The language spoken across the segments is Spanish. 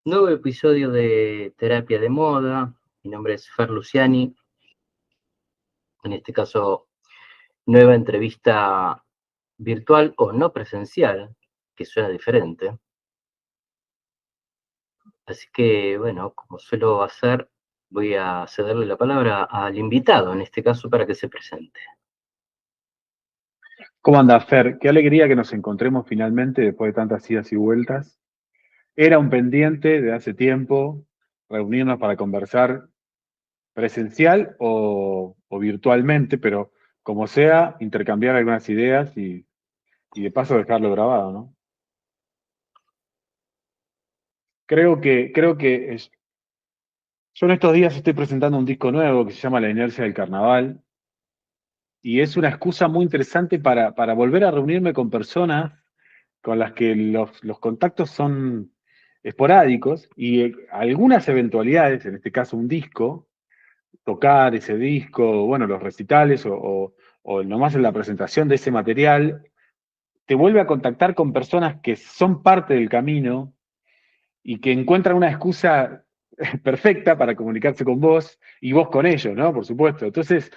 Nuevo episodio de Terapia de Moda. Mi nombre es Fer Luciani. En este caso, nueva entrevista virtual o no presencial, que suena diferente. Así que, bueno, como suelo hacer, voy a cederle la palabra al invitado, en este caso, para que se presente. ¿Cómo anda, Fer? Qué alegría que nos encontremos finalmente después de tantas idas y vueltas. Era un pendiente de hace tiempo reunirnos para conversar presencial o virtualmente, pero como sea, intercambiar algunas ideas y de paso dejarlo grabado, ¿no? Yo en estos días estoy presentando un disco nuevo que se llama La Inercia del Carnaval y es una excusa muy interesante para volver a reunirme con personas con las que los contactos son esporádicos y algunas eventualidades, en este caso un disco, tocar ese disco, bueno, los recitales o nomás en la presentación de ese material, te vuelve a contactar con personas que son parte del camino y que encuentran una excusa perfecta para comunicarse con vos y vos con ellos, ¿no? Por supuesto. Entonces,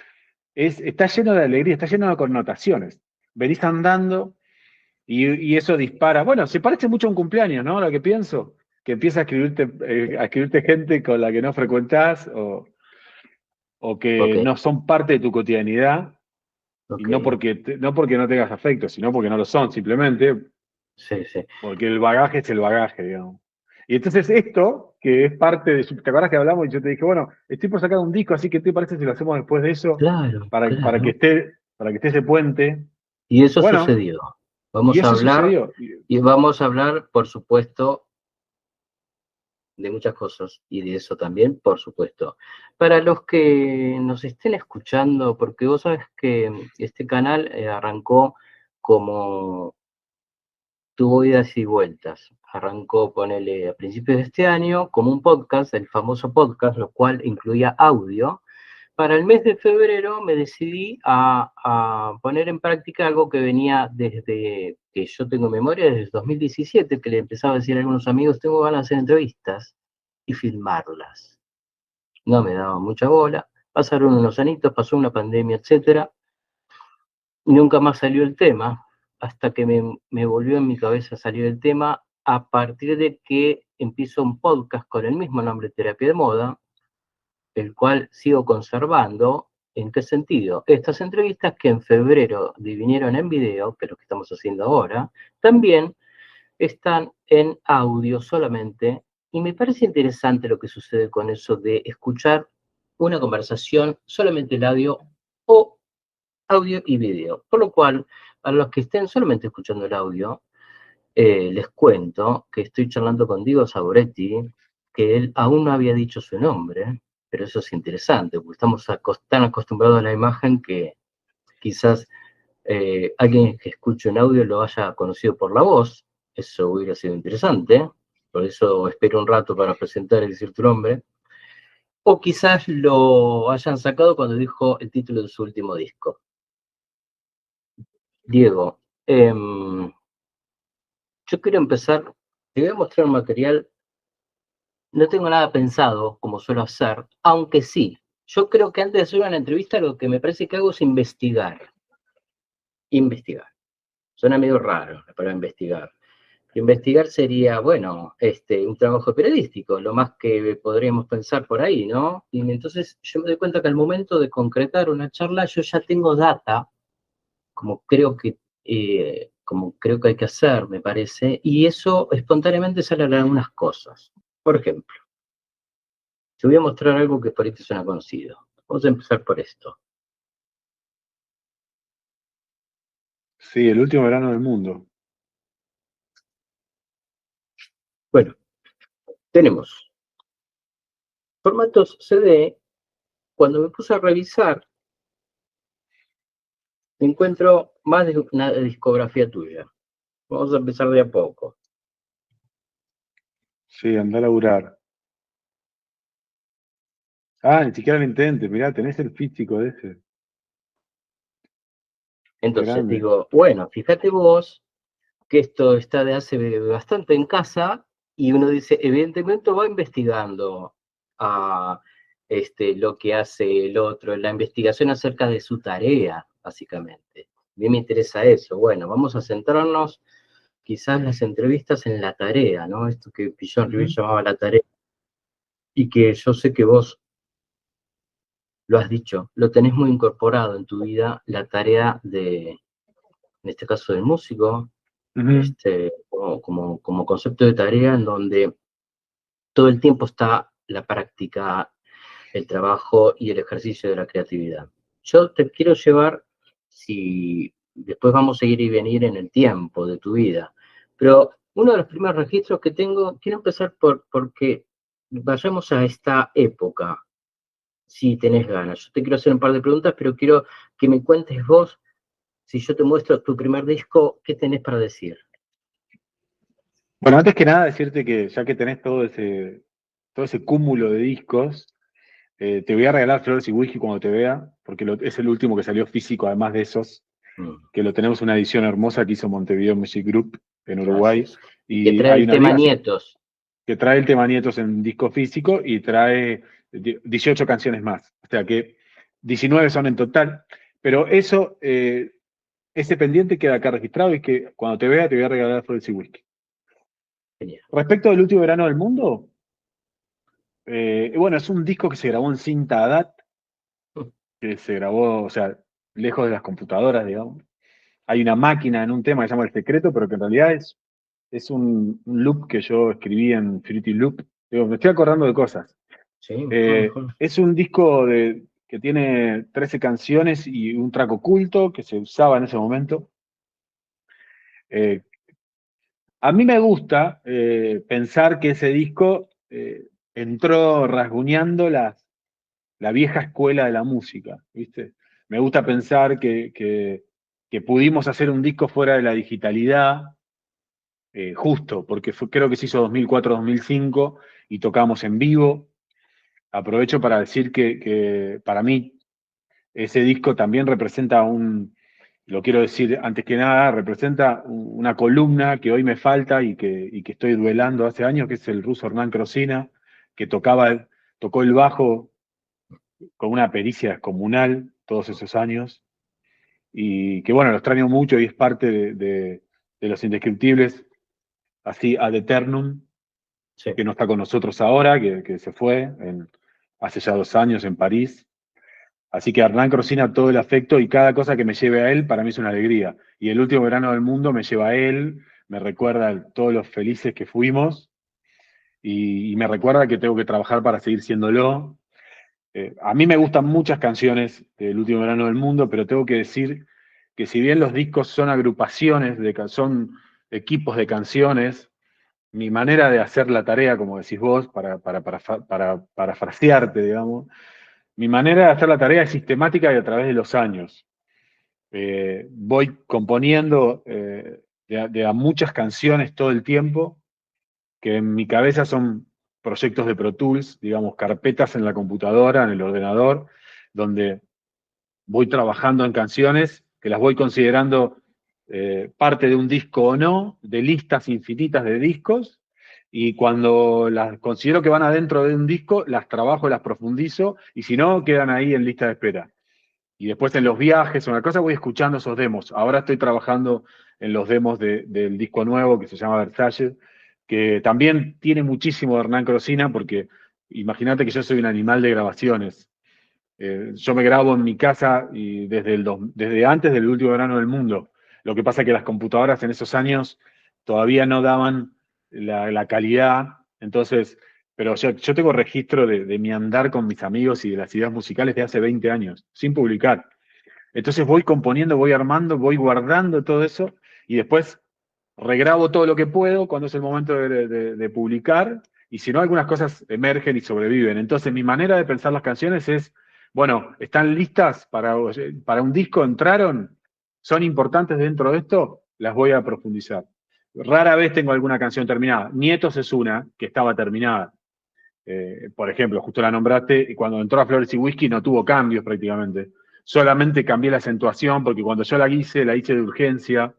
está lleno de alegría, está lleno de connotaciones. Venís andando y eso dispara. Bueno, se parece mucho a un cumpleaños, ¿no? Lo que pienso, que empieza a escribirte gente con la que no frecuentás o Ok, que no son parte de tu cotidianidad, y ok. no porque no tengas afecto, sino porque no lo son, simplemente Sí, sí. porque el bagaje es el bagaje, digamos. Y entonces esto, que es parte de... ¿Te acuerdas que hablamos y yo te dije, bueno, estoy por sacar un disco, así que ¿qué te parece si lo hacemos después de eso? Claro, Para que claro. esté ese puente. Y eso Bueno, sucedió. y Vamos a eso hablar, sucedió. y vamos a hablar, por supuesto, de muchas cosas y de eso también, por supuesto. Para los que nos estén escuchando, porque vos sabes que este canal arrancó como tuvo idas y vueltas. Arrancó, ponele, a principios de este año como un podcast, el famoso podcast, lo cual incluía audio. Para el mes de febrero me decidí a poner en práctica algo que venía desde que yo tengo memoria, desde el 2017, que le empezaba a decir a algunos amigos, tengo ganas de hacer entrevistas y filmarlas. No me daba mucha bola, pasaron unos anitos, pasó una pandemia, etcétera, y nunca más salió el tema, hasta que me volvió en mi cabeza salir el tema a partir de que empiezo un podcast con el mismo nombre, Terapia de Moda, el cual sigo conservando. ¿En qué sentido? Estas entrevistas que en febrero vinieron en video, que es lo que estamos haciendo ahora, también están en audio solamente, y me parece interesante lo que sucede con eso de escuchar una conversación, solamente el audio o audio y video. Por lo cual, para los que estén solamente escuchando el audio, les cuento que estoy charlando con Diego Saboretti, que él aún no había dicho su nombre, pero eso es interesante, porque estamos tan acostumbrados a la imagen que quizás alguien que escuche un audio lo haya conocido por la voz. Eso hubiera sido interesante, por eso espero un rato para presentar y decir tu nombre. O quizás lo hayan sacado cuando dijo el título de su último disco. Diego, yo quiero empezar, te voy a mostrar un material, no tengo nada pensado, como suelo hacer, aunque sí, yo creo que antes de hacer una entrevista lo que me parece que hago es investigar. Investigar. Suena medio raro para investigar. Investigar sería, bueno, un trabajo periodístico, lo más que podríamos pensar por ahí, ¿no? Y entonces yo me doy cuenta que al momento de concretar una charla yo ya tengo data, como creo que hay que hacer, me parece, y eso espontáneamente salen algunas cosas. Por ejemplo, te voy a mostrar algo que por ahí te suena conocido. Vamos a empezar por esto. Sí, el último verano del mundo. Bueno, tenemos formatos CD. Cuando me puse a revisar, encuentro más de una discografía tuya. Vamos a empezar de a poco. Sí, anda a laburar. Ah, ni siquiera lo intentes, mirá, tenés el físico de ese. Qué Entonces grande. digo, bueno, fíjate vos que esto está de hace bastante en casa. y uno dice, evidentemente va investigando a lo que hace el otro, la investigación acerca de su tarea, básicamente. A mí me interesa eso. Bueno, vamos a centrarnos quizás las entrevistas en la tarea, ¿no? Esto que Pigeon Revere llamaba la tarea, y que yo sé que vos lo has dicho, lo tenés muy incorporado en tu vida, la tarea de, en este caso del músico, como concepto de tarea en donde todo el tiempo está la práctica, el trabajo y el ejercicio de la creatividad. Yo te quiero llevar, si después vamos a ir y venir en el tiempo de tu vida, pero uno de los primeros registros que tengo, quiero empezar porque vayamos a esta época, si tenés ganas. Yo te quiero hacer un par de preguntas, pero quiero que me cuentes vos, si yo te muestro tu primer disco, ¿qué tenés para decir? Bueno, antes que nada decirte que ya que tenés todo ese cúmulo de discos, te voy a regalar Flores y Whisky cuando te vea, porque es el último que salió físico, además de esos, que lo tenemos una edición hermosa que hizo Montevideo Music Group en Uruguay. Gracias. Y que Y trae hay el una tema así Nietos. que trae el tema Nietos en disco físico y trae 18 canciones más. O sea que 19 son en total. Pero eso, ese pendiente queda acá registrado y que cuando te vea te voy a regalar Flores y Whisky. Genial. Respecto del último verano del mundo, bueno, es un disco que se grabó en cinta ADAT, que se grabó, o sea, lejos de las computadoras, digamos. Hay una máquina en un tema que se llama El Secreto, pero que en realidad es un loop que yo escribí en Fruity Loop. Digo, me estoy acordando de cosas. Sí, mejor, mejor. Es un disco que tiene 13 canciones y un track oculto que se usaba en ese momento. Eh, a mí me gusta pensar que ese disco entró rasguñando la vieja escuela de la música, ¿viste? Me gusta pensar que pudimos hacer un disco fuera de la digitalidad, justo, porque creo que se hizo 2004-2005 y tocamos en vivo. Aprovecho para decir que para mí ese disco también representa lo quiero decir antes que nada, representa una columna que hoy me falta y que estoy duelando hace años, que es el ruso Hernán Crosina, que tocó el bajo con una pericia descomunal todos esos años, y que bueno, lo extraño mucho y es parte de Los Indescriptibles, así ad eternum, Sí. que no está con nosotros ahora, que se fue hace ya 2 años en París. Así que a Hernán Crosina todo el afecto y cada cosa que me lleve a él para mí es una alegría. Y el último verano del mundo me lleva a él, me recuerda todos los felices que fuimos y me recuerda que tengo que trabajar para seguir siéndolo. A mí me gustan muchas canciones del último verano del mundo, pero tengo que decir que si bien los discos son agrupaciones, son equipos de canciones, mi manera de hacer la tarea, como decís vos, para parafrasearte, digamos, mi manera de hacer la tarea es sistemática y a través de los años. Voy componiendo de a muchas canciones todo el tiempo, que en mi cabeza son proyectos de Pro Tools, digamos, carpetas en la computadora, en el ordenador, donde voy trabajando en canciones que las voy considerando parte de un disco o no, de listas infinitas de discos, y cuando las considero que van adentro de un disco, las trabajo, las profundizo, y si no, quedan ahí en lista de espera. Y después en los viajes o una cosa voy escuchando esos demos. Ahora estoy trabajando en los demos del disco nuevo que se llama Versalles, que también tiene muchísimo de Hernán Crosina, porque imagínate que yo soy un animal de grabaciones. Yo me grabo en mi casa y desde antes del último verano del mundo. Lo que pasa es que las computadoras en esos años todavía no daban la calidad, entonces, pero yo tengo registro de mi andar con mis amigos y de las ideas musicales de hace 20 años, sin publicar. Entonces voy componiendo, voy armando, voy guardando todo eso y después regrabo todo lo que puedo cuando es el momento de publicar, y si no, algunas cosas emergen y sobreviven. Entonces mi manera de pensar las canciones es, bueno, ¿están listas para un disco? ¿Entraron? ¿Son importantes dentro de esto? Las voy a profundizar. Rara vez tengo alguna canción terminada. Nietos es una que estaba terminada. Por ejemplo, justo la nombraste, y cuando entró a Flores y Whisky no tuvo cambios prácticamente. Solamente cambié la acentuación porque cuando yo la hice de urgencia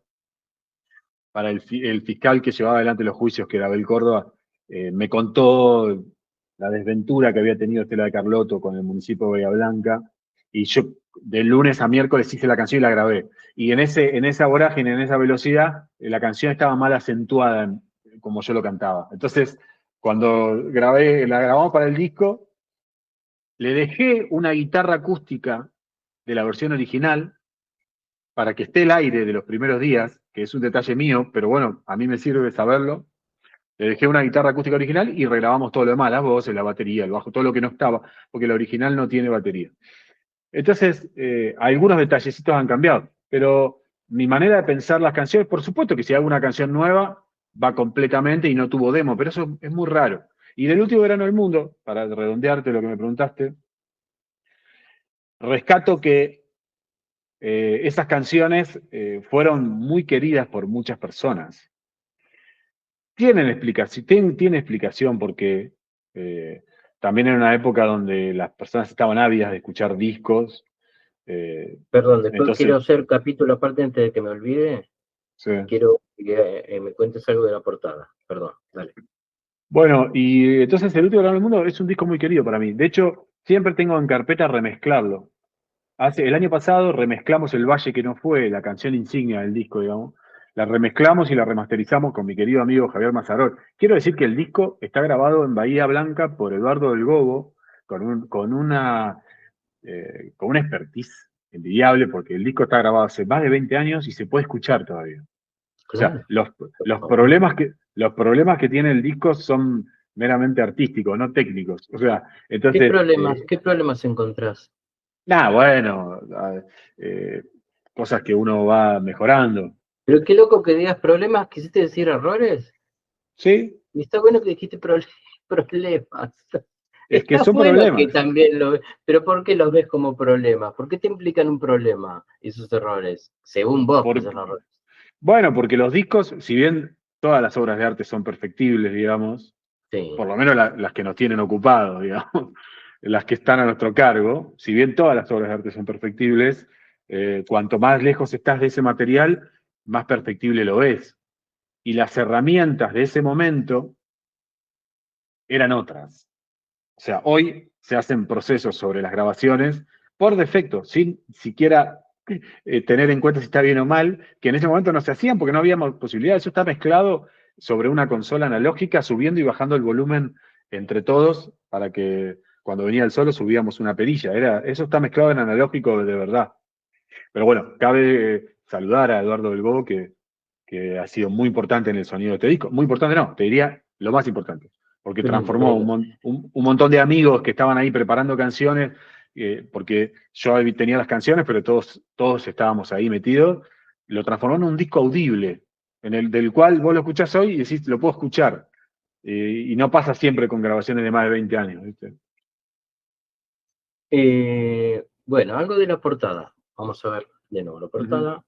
para el fiscal que llevaba adelante los juicios, que era Abel Córdoba, me contó la desventura que había tenido Estela de Carlotto con el municipio de Bahía Blanca, y yo de lunes a miércoles hice la canción y la grabé. Y en esa vorágine, en esa velocidad, la canción estaba mal acentuada como yo lo cantaba. Entonces, cuando la grabamos para el disco, le dejé una guitarra acústica de la versión original para que esté el aire de los primeros días, que es un detalle mío, pero bueno, a mí me sirve saberlo. Le dejé una guitarra acústica original y regrabamos todo lo demás, las voces, la batería, el bajo, todo lo que no estaba, porque la original no tiene batería. Entonces, algunos detallecitos han cambiado, pero mi manera de pensar las canciones, por supuesto que si hago una canción nueva, va completamente y no tuvo demo, pero eso es muy raro. Y del último verano del mundo, para redondearte lo que me preguntaste, rescato que esas canciones fueron muy queridas por muchas personas. Tienen explicación, tiene explicación porque eh, también era una época donde las personas estaban ávidas de escuchar discos. Perdón, después quiero Entonces, hacer capítulo aparte antes de que me olvide. sí. Quiero que me cuentes algo de la portada. Perdón, dale. Bueno, y entonces El último verano del mundo es un disco muy querido para mí. De hecho, siempre tengo en carpeta remezclarlo. El año pasado remezclamos El Valle que no fue, la canción insignia del disco, digamos. La remezclamos y la remasterizamos con mi querido amigo Javier Mazarol. Quiero decir que el disco está grabado en Bahía Blanca por Eduardo del Gobo, con una expertise envidiable, porque el disco está grabado hace más de 20 años y se puede escuchar todavía. O sea, Claro, por los problemas que tiene el disco son meramente artísticos, no técnicos. O sea, ¿Qué entonces, problemas, qué problemas encontrás? nada, bueno, eh, cosas que uno va mejorando. Pero qué loco que digas problemas, quisiste decir errores. ¿Sí? Y está bueno que dijiste problemas. Es que Está son bueno que problemas. también lo ves, pero ¿por qué los ves como problemas? ¿Por qué te implican un problema esos errores? Según vos, que Por- son errores. bueno, porque los discos, si bien todas las obras de arte son perfectibles, digamos, Sí. por lo menos las que nos tienen ocupados, digamos, las que están a nuestro cargo, si bien todas las obras de arte son perfectibles, cuanto más lejos estás de ese material, más perfectible lo es. Y las herramientas de ese momento eran otras. O sea, hoy se hacen procesos sobre las grabaciones por defecto, sin siquiera tener en cuenta si está bien o mal, que en ese momento no se hacían porque no había posibilidad. Eso está mezclado sobre una consola analógica, subiendo y bajando el volumen entre todos para que cuando venía el solo subíamos una perilla. Eso está mezclado en analógico de verdad. Pero bueno, cabe saludar a Eduardo Belgó, que ha sido muy importante en el sonido de este disco. Muy importante no, te diría lo más importante, porque transformó un montón de amigos que estaban ahí preparando canciones, porque yo tenía las canciones, pero todos estábamos ahí metidos, lo transformó en un disco audible, del cual vos lo escuchás hoy y decís, lo puedo escuchar. Y no pasa siempre con grabaciones de más de 20 años, ¿viste? Bueno, algo de la portada. Vamos a ver de nuevo la Ujú. portada.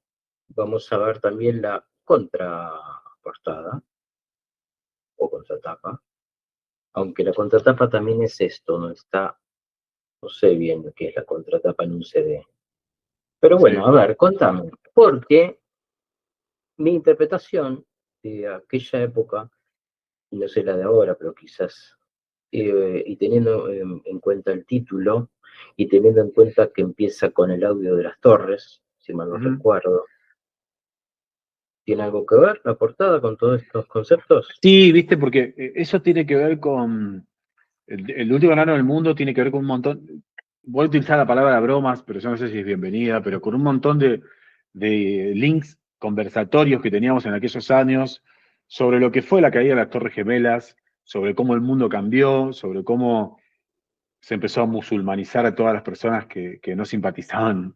Vamos a ver también la contraportada o contratapa. Aunque la contratapa también es esto, no está, no sé bien lo que es la contratapa en un CD. Pero bueno, a Sí, ver, contame, porque mi interpretación de aquella época, y no sé la de ahora, pero quizás, y teniendo en cuenta el título, y teniendo en cuenta que empieza con el audio de las torres, si mal no ujú. recuerdo, ¿tiene algo que ver la portada con todos estos conceptos? Sí, viste, porque eso tiene que ver con el último verano del mundo, tiene que ver con un montón, voy a utilizar la palabra bromas, pero yo no sé si es bienvenida, pero con un montón de links conversatorios que teníamos en aquellos años sobre lo que fue la caída de las Torres Gemelas, sobre cómo el mundo cambió, sobre cómo se empezó a musulmanizar a todas las personas que no simpatizaban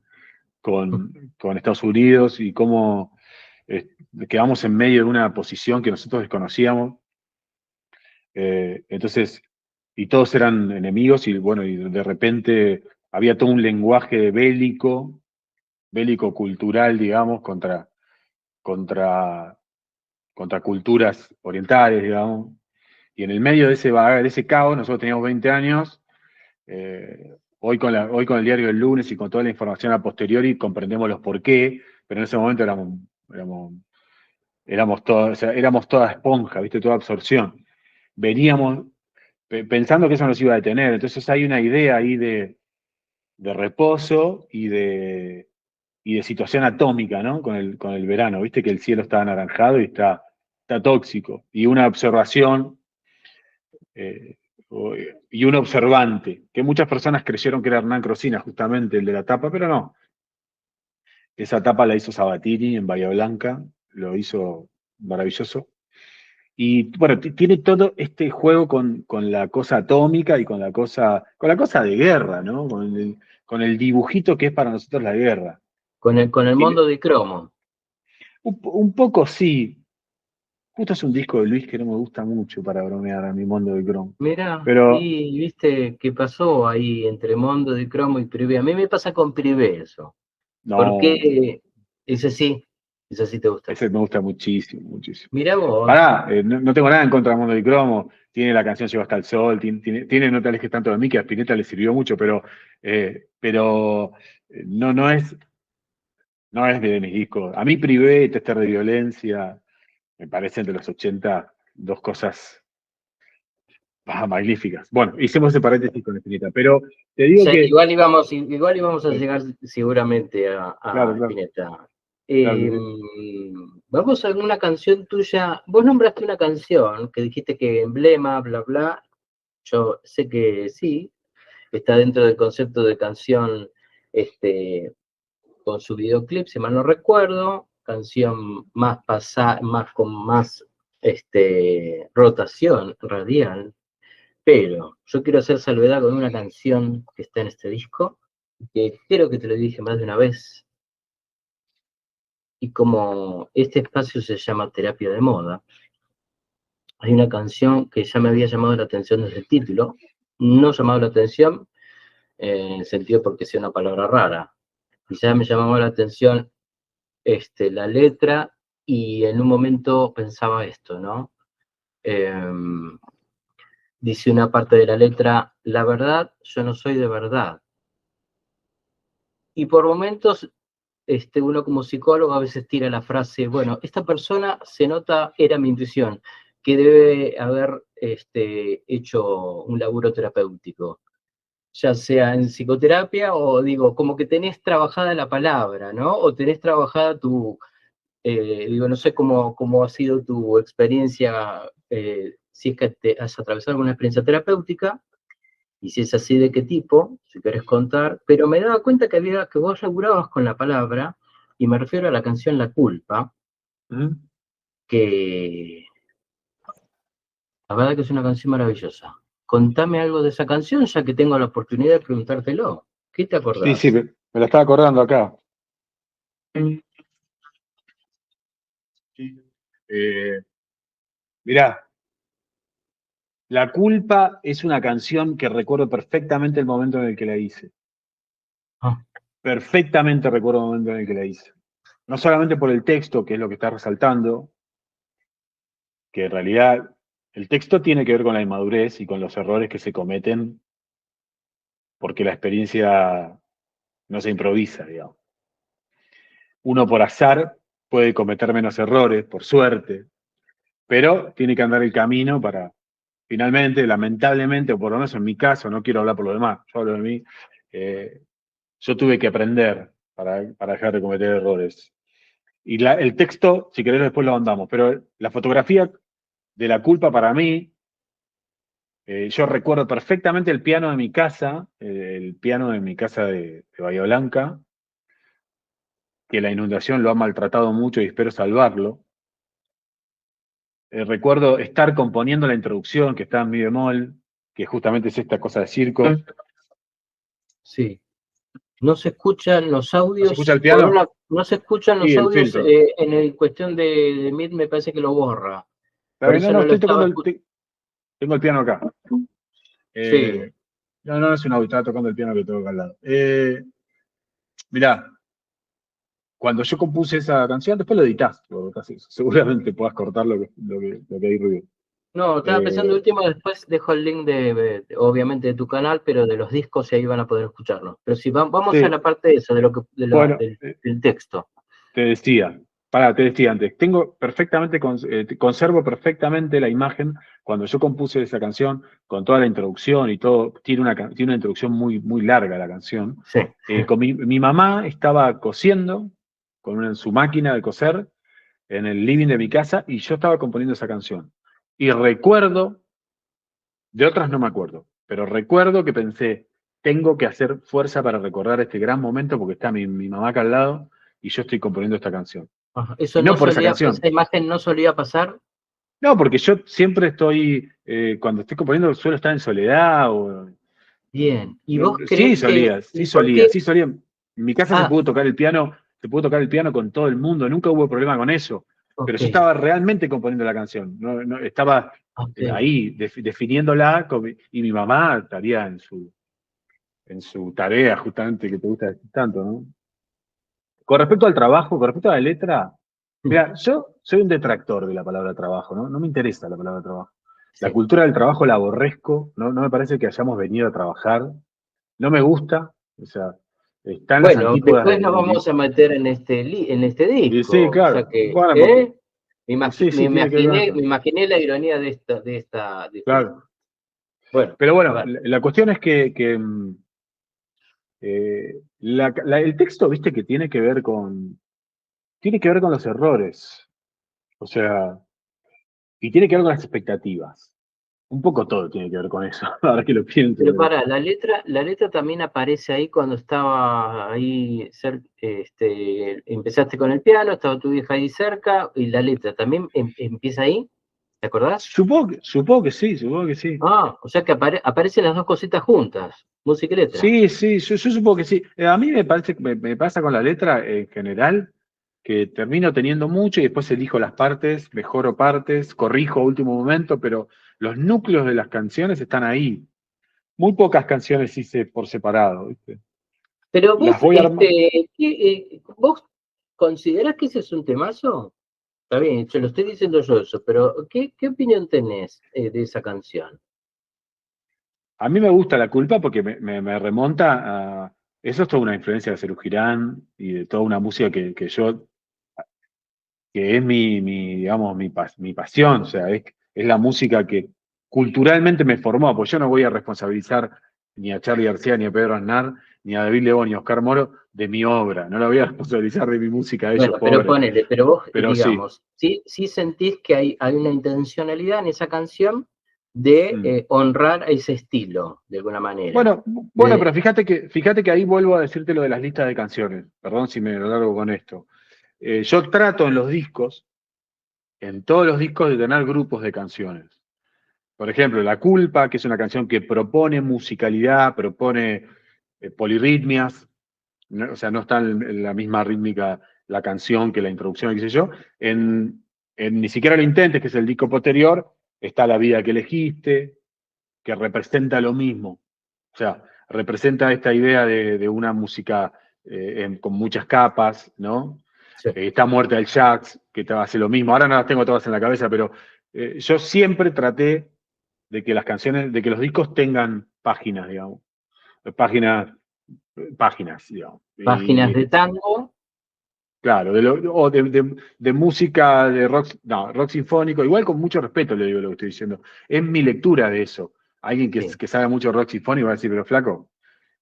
con Estados Unidos y cómo eh, quedamos en medio de una posición que nosotros desconocíamos. Entonces, y todos eran enemigos y bueno, y de repente había todo un lenguaje bélico cultural, digamos, contra, contra culturas orientales, digamos. Y en el medio de ese caos, nosotros teníamos 20 años, hoy con el diario del lunes y con toda la información a posteriori comprendemos los por qué, pero en ese momento éramos toda, o sea, éramos toda esponja, ¿viste? Toda absorción. veníamos pensando que eso nos iba a detener. Entonces hay una idea ahí de reposo y de situación atómica, ¿no? Con el verano, viste que el cielo está anaranjado y está tóxico. Y una observación eh, y un observante, que muchas personas creyeron que era Hernán Crosina, justamente el de la tapa, pero no. Esa tapa la hizo Sabatini en Bahía Blanca, lo hizo maravilloso. Y bueno, tiene todo este juego con la cosa atómica y con la cosa de guerra, ¿no? Con el dibujito que es para nosotros la guerra. Con el Tiene, mundo de cromo. un poco sí. Justo es un disco de Luis que no me gusta mucho para bromear a mi mundo de Chrome. Mira, Pero y viste qué pasó ahí entre mundo de cromo y privé. A mí me pasa con privé eso. ¿Por no, qué ese sí te gusta? ese me gusta muchísimo, muchísimo. Mira vos. Pará, no tengo nada en contra del mundo de Cromo. Tiene la canción Lleva hasta el sol, tiene No te alejes tanto de mí, que a Spinetta le sirvió mucho, pero no es de mis discos. A mí Privé, Tester de Violencia, me parecen de los 80 dos cosas magníficas. Bueno, hicimos ese paréntesis con Spinetta, pero te digo Sí, que. igual íbamos a llegar seguramente a Claro, claro, Spinetta. claro. Vamos a una canción tuya. Vos nombraste una canción que dijiste que emblema, bla, bla. Yo sé que sí, está dentro del concepto de canción con su videoclip, si mal no recuerdo, canción más con más rotación radial, pero yo quiero hacer salvedad con una canción que está en este disco, que creo que te lo dije más de una vez, y como este espacio se llama Terapia de Moda, hay una canción que ya me había llamado la atención desde el título, no llamado la atención en el sentido porque sea una palabra rara, y ya me llamaba la atención la letra y en un momento pensaba esto, ¿no? Dice una parte de la letra, la verdad, yo no soy de verdad. Y por momentos, uno como psicólogo a veces tira la frase, bueno, esta persona se nota, era mi intuición, que debe haber hecho un laburo terapéutico, ya sea en psicoterapia o digo, como que tenés trabajada la palabra, ¿no? O tenés trabajada digo, no sé cómo ha sido tu experiencia, si es que te has atravesado alguna experiencia terapéutica, y si es así, de qué tipo, si querés contar, pero me daba cuenta que vos laburabas con la palabra, y me refiero a la canción La Culpa, ¿Mm? que la verdad que es una canción maravillosa. Contame algo de esa canción, ya que tengo la oportunidad de preguntártelo. ¿Qué te Sí, sí, acordás? me la estaba acordando acá. Eh, Mirá, La Culpa es una canción que recuerdo perfectamente el momento en el que la hice. Ah, Perfectamente recuerdo el momento en el que la hice. No solamente por el texto, que es lo que está resaltando, que en realidad el texto tiene que ver con la inmadurez y con los errores que se cometen, porque la experiencia no se improvisa, digamos. Uno por azar puede cometer menos errores, por suerte, pero tiene que andar el camino para, finalmente, lamentablemente, o por lo menos en mi caso, no quiero hablar por lo demás, yo hablo de mí, eh, yo tuve que aprender para dejar de cometer errores. Y el texto, si querés, después lo ahondamos, pero la fotografía de La Culpa para mí, yo recuerdo perfectamente el piano de mi casa, el piano de mi casa de Bahía Blanca, que la inundación lo ha maltratado mucho y espero salvarlo. Recuerdo estar componiendo la introducción, que está en mi bemol, que justamente es esta cosa de circo. sí. No se escuchan los ¿No se escucha audios, el piano? no se escuchan Y los el audios filtro. en el cuestión de Meet, me parece que lo borra. Por No, eso no, no lo estoy estaba tocando escuchando. tengo el piano acá. Sí. No, no es un audio, estaba tocando el piano que tengo acá al lado. Mirá, cuando yo compuse esa canción, después lo editás, seguramente puedas cortar lo que hay ruido. No, estaba pensando Eh, último, después dejo el link obviamente de tu canal, pero de los discos y ahí van a poder escucharlo. Pero si vamos a sí, la parte de eso, de lo que, bueno, del texto. te decía. te decía antes, tengo perfectamente, conservo perfectamente la imagen cuando yo compuse esa canción, con toda la introducción y todo, tiene una introducción muy, muy larga la canción. Sí. Con mi mamá estaba cosiendo su máquina de coser en el living de mi casa y yo estaba componiendo esa canción. Y recuerdo, de otras no me acuerdo, pero recuerdo que pensé, tengo que hacer fuerza para recordar este gran momento porque está mi mamá acá al lado y yo estoy componiendo esta canción. Ajá. Eso Y no no por esa solía, canción. esa imagen no solía pasar. No, porque yo siempre estoy, cuando estoy componiendo, suelo estar en soledad. Bien. ¿Y vos Sí crees que, solía, sí y por solía, qué? sí solía. En mi casa Ah, se pudo tocar el piano con todo el mundo, nunca hubo problema con eso. Pero ok, yo estaba realmente componiendo la canción, estaba ok. ahí definiéndola y mi mamá estaría en su tarea justamente que te gusta decir tanto, ¿no? Con respecto al trabajo, con respecto a la letra, Mm, mira, yo soy un detractor de la palabra trabajo, ¿no? No me interesa la palabra trabajo. La sí. cultura del trabajo la aborrezco, no me parece que hayamos venido a trabajar, no me gusta, o sea, están las Bueno, antípodas después nos vamos a meter en en este y sí, disco. O sea claro, que, bueno, porque sí, Me sí, tiene que ver con me esto, imaginé la ironía de este disco. claro. Bueno, Pero a bueno, ver. la cuestión es el texto, viste, que tiene que ver con los errores, o sea, y tiene que ver con las expectativas. Un poco todo tiene que ver con eso, ahora que lo pienso, Pero pero para, la letra también aparece ahí cuando estaba ahí, empezaste con el piano, estaba tu hija ahí cerca, y la letra también empieza ahí, ¿te acordás? supongo que sí, supongo que sí. Ah, o sea que aparecen las dos cositas juntas, música y letra. Sí, sí, yo supongo que sí. A mí me parece, me pasa con la letra en general, que termino teniendo mucho y después elijo las partes, mejoro partes, corrijo a último momento, pero los núcleos de las canciones están ahí. Muy pocas canciones hice por separado, ¿viste? Pero Las vos, voy armando. ¿vos considerás que ese es un temazo? Está bien, se lo estoy diciendo yo eso, pero qué opinión tenés de esa canción? A mí me gusta La Culpa porque me remonta a... Eso es toda una influencia de Serú Girán y de toda una música que es digamos, mi pasión, o sea, es la música que culturalmente me formó, pues yo no voy a responsabilizar ni a Charly García, ni a Pedro Aznar, ni a David Lebón, ni a Oscar Moro de mi obra, no la voy a responsabilizar de mi música a ellos, Bueno, pero pobres, ponele, pero vos, pero sí. digamos, sí sentís que hay una intencionalidad en esa canción de Mm. honrar a ese estilo, de alguna manera. Bueno, pero fíjate que ahí vuelvo a decirte lo de las listas de canciones, perdón si me largo con esto. Yo trato en todos los discos, de tener grupos de canciones. Por ejemplo, La Culpa, que es una canción que propone musicalidad, propone polirritmias, ¿no? O sea, no está en la misma rítmica la canción que la introducción, qué sé yo. Ni siquiera lo intentes, que es el disco posterior, está La Vida que elegiste, que representa lo mismo. O sea, representa esta idea de una música con muchas capas, ¿no? Sí. Está Muerte al Jazz, que te hace lo mismo. Ahora no las tengo todas en la cabeza, pero yo siempre traté de que las canciones, de que los discos tengan páginas, digamos. Páginas, páginas, digamos. Páginas de tango, Claro, de música, de rock, no, rock sinfónico, igual con mucho respeto le digo lo que estoy diciendo. Es mi lectura de eso. Alguien sí, que sabe mucho rock sinfónico va a decir, pero flaco,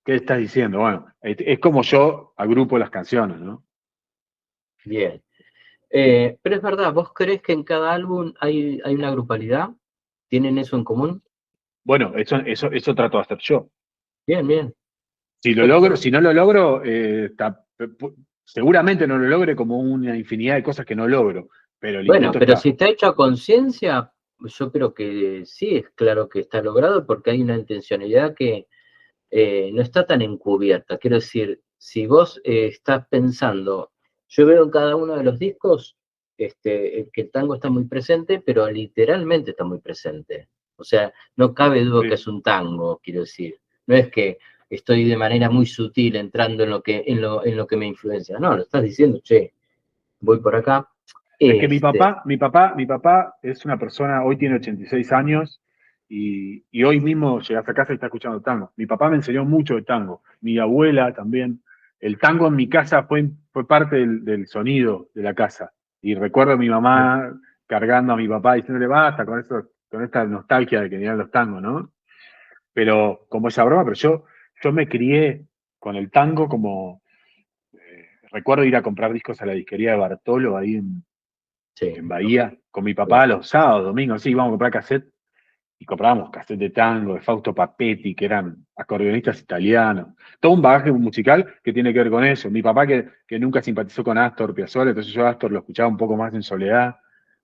¿qué estás diciendo? Bueno, es como yo agrupo las canciones, ¿no? bien. Pero es verdad, ¿vos creés que en cada álbum hay una grupalidad? ¿Tienen eso en común? Bueno, eso trato de hacer yo. Bien, bien, Si lo logro, perfecto. si no lo logro, seguramente no lo logre como una infinidad de cosas que no logro, pero el Bueno, intento pero si está. está hecho a conciencia, yo creo que sí, es claro que está logrado porque hay una intencionalidad que no está tan encubierta. Quiero decir, si vos estás pensando, yo veo en cada uno de los discos que el tango está muy presente, pero literalmente está muy presente. O sea, no cabe duda que Sí. es un tango, quiero decir. No es que estoy de manera muy sutil entrando en lo que me influencia. No, lo estás diciendo, che, voy por acá. Es que Este, mi papá es una persona, hoy tiene 86 años y hoy mismo llegas a casa y está escuchando tango. Mi papá me enseñó mucho de tango, mi abuela también. El tango en mi casa fue parte del sonido de la casa. Y recuerdo a mi mamá cargando a mi papá diciéndole basta con eso, con esta nostalgia de que miran los tangos, ¿no? Pero como esa broma, pero yo me crié con el tango como recuerdo ir a comprar discos a la disquería de Bartolo ahí Sí, en no, Bahía con mi papá los sábados, domingos, sí, íbamos a comprar cassette y comprábamos cassette de tango, de Fausto Papetti, que eran acordeonistas italianos. Todo un bagaje musical que tiene que ver con eso. Mi papá que nunca simpatizó con Astor Piazzolla, entonces yo a Astor lo escuchaba un poco más en soledad,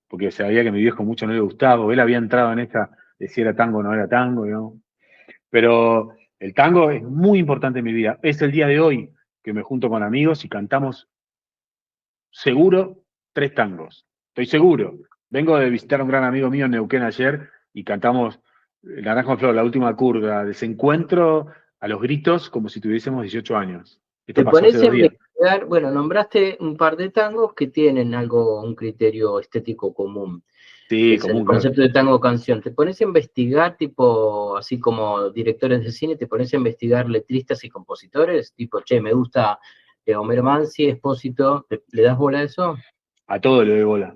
porque sabía que a mi viejo mucho no le gustaba, él había entrado en esta de si era tango o no era tango, ¿no? Pero el tango es muy importante en mi vida. Es el día de hoy que me junto con amigos y cantamos seguro 3 tangos. Estoy seguro. Vengo de visitar a un gran amigo mío en Neuquén ayer y cantamos Naranjo en Flor, la última curva, desencuentro a los gritos como si tuviésemos 18 años. Esto te pasó hace pones a 2 días. investigar, bueno, nombraste un par de tangos que tienen algo, un criterio estético común, que Sí, es el común, claro. concepto de tango canción. Te pones a investigar, tipo, así como directores de cine, te pones a investigar letristas y compositores, tipo, che, me gusta Homero Mansi, Espósito, ¿le das bola a eso? A todo le doy bola.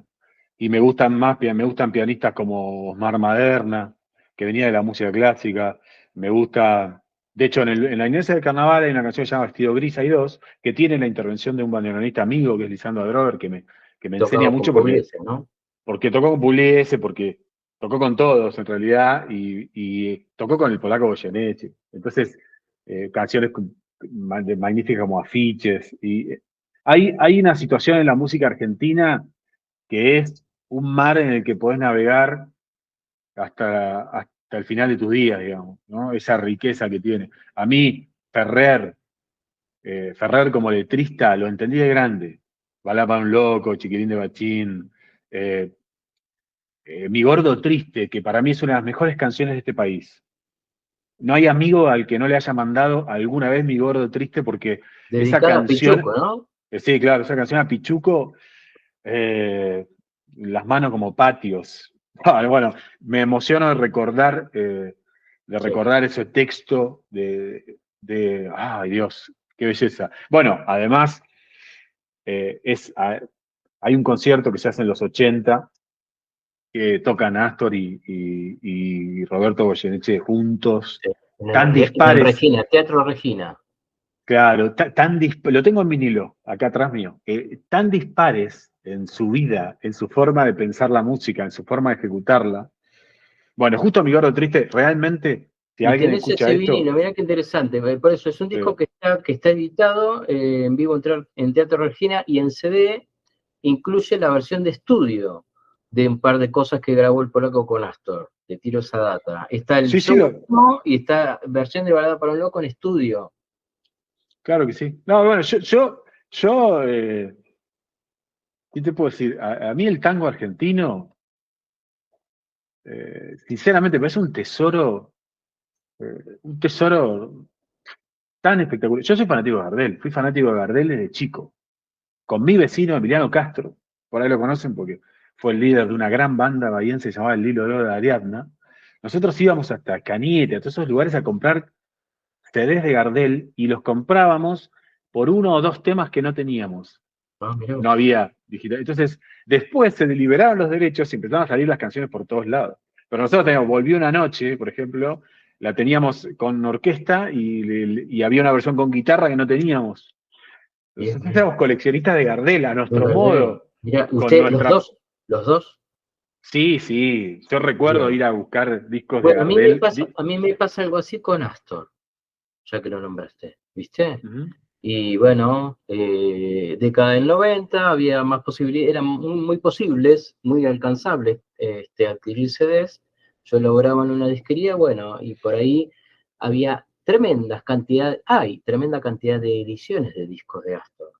Y me gustan más, me gustan pianistas como Osmar Maderna, que venía de la música clásica. Me gusta, de hecho, en la Iglesia del Carnaval hay una canción que se llama Vestido Gris, hay dos, que tiene la intervención de un bandoneonista amigo, que es Lisandro Adrover, que me enseña Tocado con mucho Pugliese, ¿no? porque tocó con Pugliese, porque tocó con todos en realidad, y tocó con el polaco Goyeneche. Entonces, canciones magníficas como Afiches. Y hay una situación en la música argentina que es un mar en el que podés navegar hasta el final de tus días, digamos, ¿no? Esa riqueza que tiene. A mí, Ferrer como letrista, lo entendí de grande. Balá para un loco, Chiquilín de Bachín, eh, Mi Gordo Triste, que para mí es una de las mejores canciones de este país. No hay amigo al que no le haya mandado alguna vez Mi Gordo Triste porque esa Dedicada a canción, Pichuco, ¿no? sí, claro, esa canción a Pichuco, eh, las manos como patios. Ah, bueno, me emociono de Sí. recordar ese texto ay Dios, qué belleza. Bueno, además, eh, es, a- hay un concierto que se hace en los 80 que tocan Astor y Roberto Goyeneche juntos, Sí. tan En dispares, Regina, Teatro Regina. claro, lo tengo en vinilo, acá atrás mío, tan dispares en su vida, en su forma de pensar la música, en su forma de ejecutarla. Bueno, justo Mi Gordo Triste, realmente, si Y alguien tenés escucha ese esto, vinilo, mirá qué interesante. Por eso es un disco eh, que está editado en vivo en Teatro Regina y en CD incluye la versión de estudio de un par de cosas que grabó el polaco con Astor. Te tiro esa data. Está el sí, sí, show mismo y está versión de Balada para un Loco en estudio. claro que sí. No, bueno, yo, ¿qué te puedo decir? A mí el tango argentino, sinceramente, me parece un tesoro tan espectacular. Yo soy fanático de Gardel, fui fanático de Gardel desde chico, con mi vecino Emiliano Castro, por ahí lo conocen porque fue el líder de una gran banda bahiense llamada El Hilo de Oro de Ariadna. Nosotros íbamos hasta Cañete, a todos esos lugares a comprar CDs de Gardel y los comprábamos por uno o dos temas que no teníamos. Ah, mirá No vos. había digital. Entonces, después se deliberaron los derechos y empezaron a salir las canciones por todos lados. Pero nosotros teníamos Volvió una noche, por ejemplo, la teníamos con orquesta y había una versión con guitarra que no teníamos. Bien, Nosotros bien. éramos coleccionistas de Gardel, a De nuestro Gardel. modo, Mirá, con usted, nuestra... los dos, Sí, sí, yo recuerdo bien. ir a buscar discos de Bueno, Gardel. a mí me pasa algo así con Astor, ya que lo nombraste, ¿viste? Ujú. Y bueno, década del 90, había más posibilidades, eran muy posibles, muy alcanzables adquirir CDs. Yo lograba en una disquería, bueno, y por ahí había tremenda cantidad de ediciones de discos de Astor,